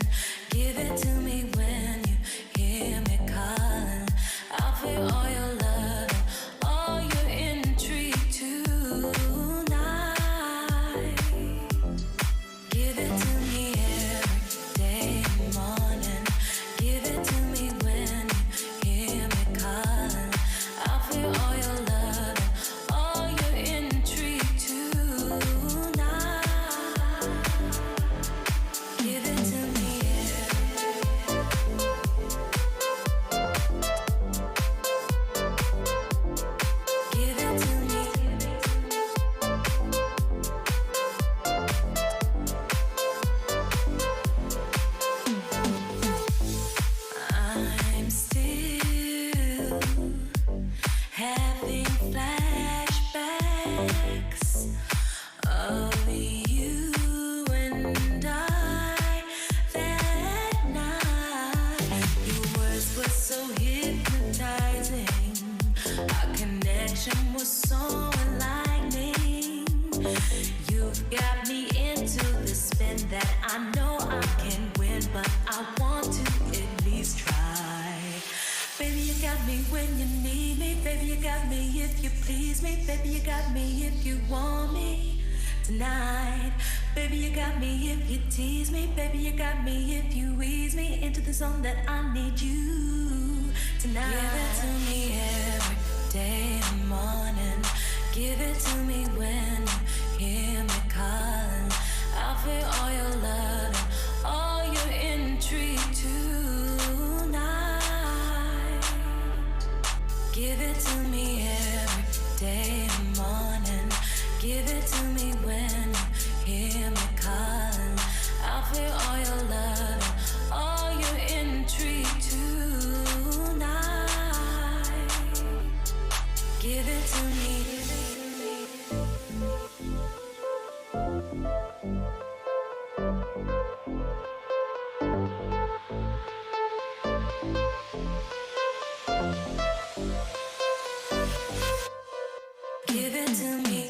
Give it to me when you hear me calling. I'll feel all your love, all your intrigue tonight. Give it to me every day in the morning. Give it to me when you hear me calling. I'll feel all your love, all your intrigue tonight. Give it to me Give it to me. I'm still having flashbacks of you and I that night. Your words were so hypnotizing. Our connection was so enlightening. You've got me into the spin that I know I can win, but I want to at least try. Baby, you got me when you need me. Baby, you got me if you please me. Baby, you got me if you want me tonight. Baby, you got me if you tease me. Baby, you got me if you ease me into the zone that I need you tonight. Give it to me every day in the morning. Give it to me when you hear me calling. I'll feel all your love and all your intrigue tonight. Give it to me every day in the morning. Give it to me when you hear me calling. I'll feel all your love and all your intrigue tonight. Give it to me. Give it to me.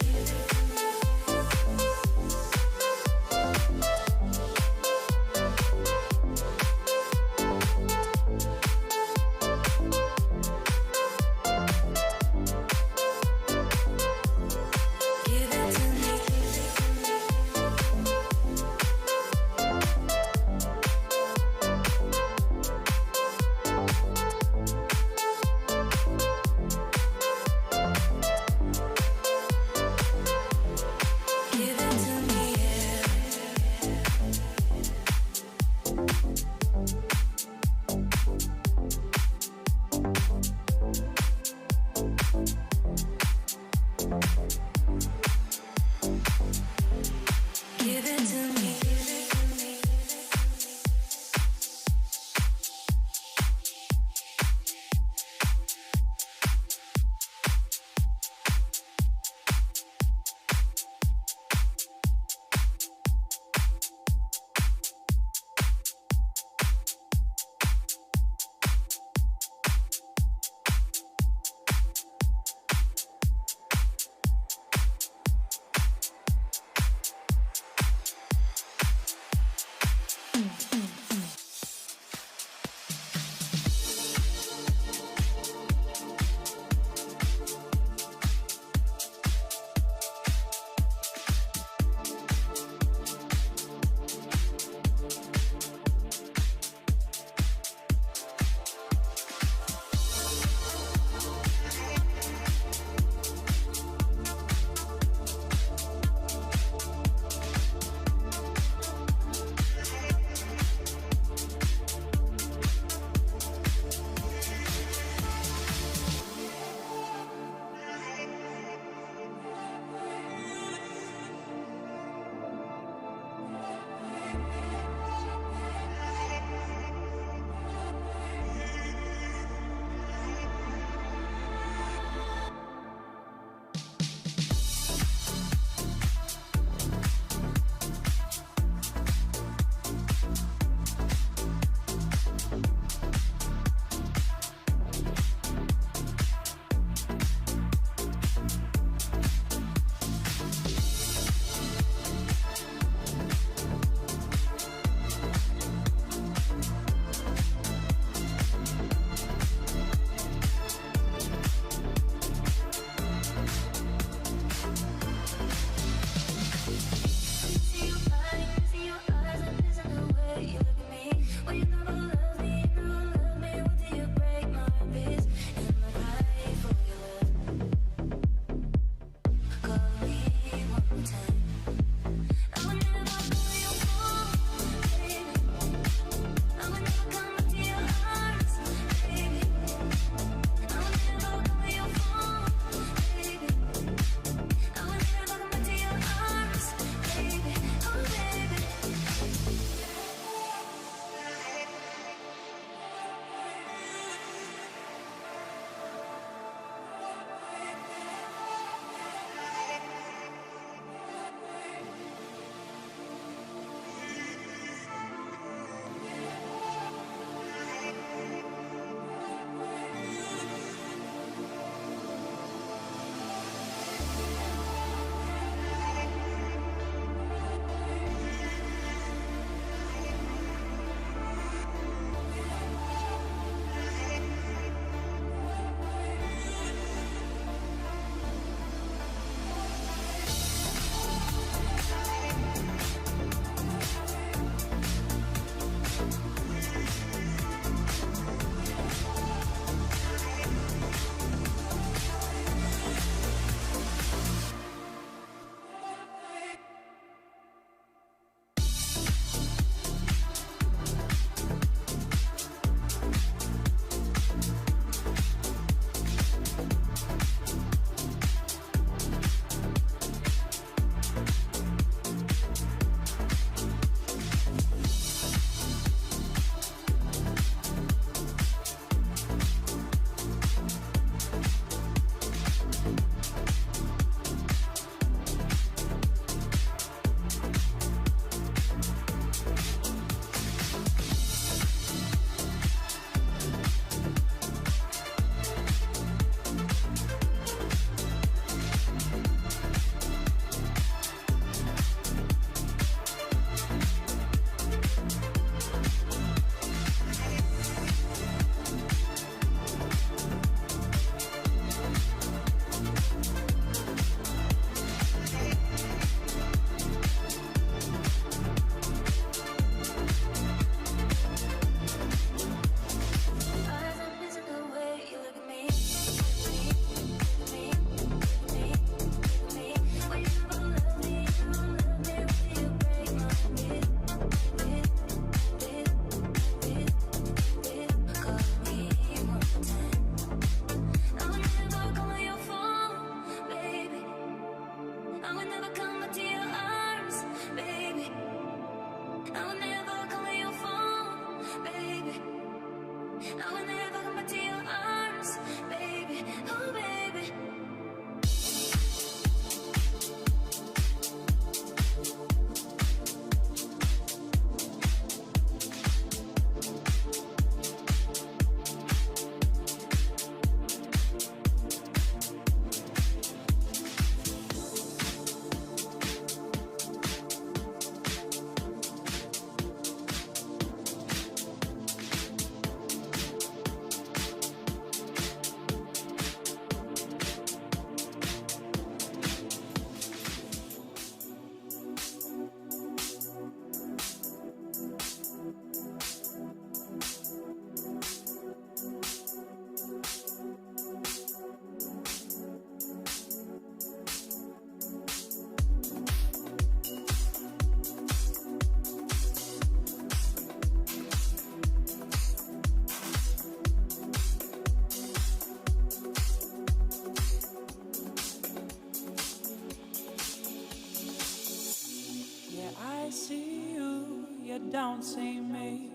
don't see me.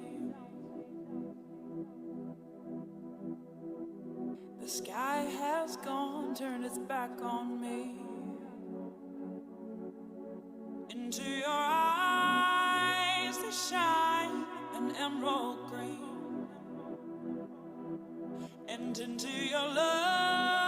The sky has gone, turned its back on me. Into your eyes that shine an emerald green, and into your love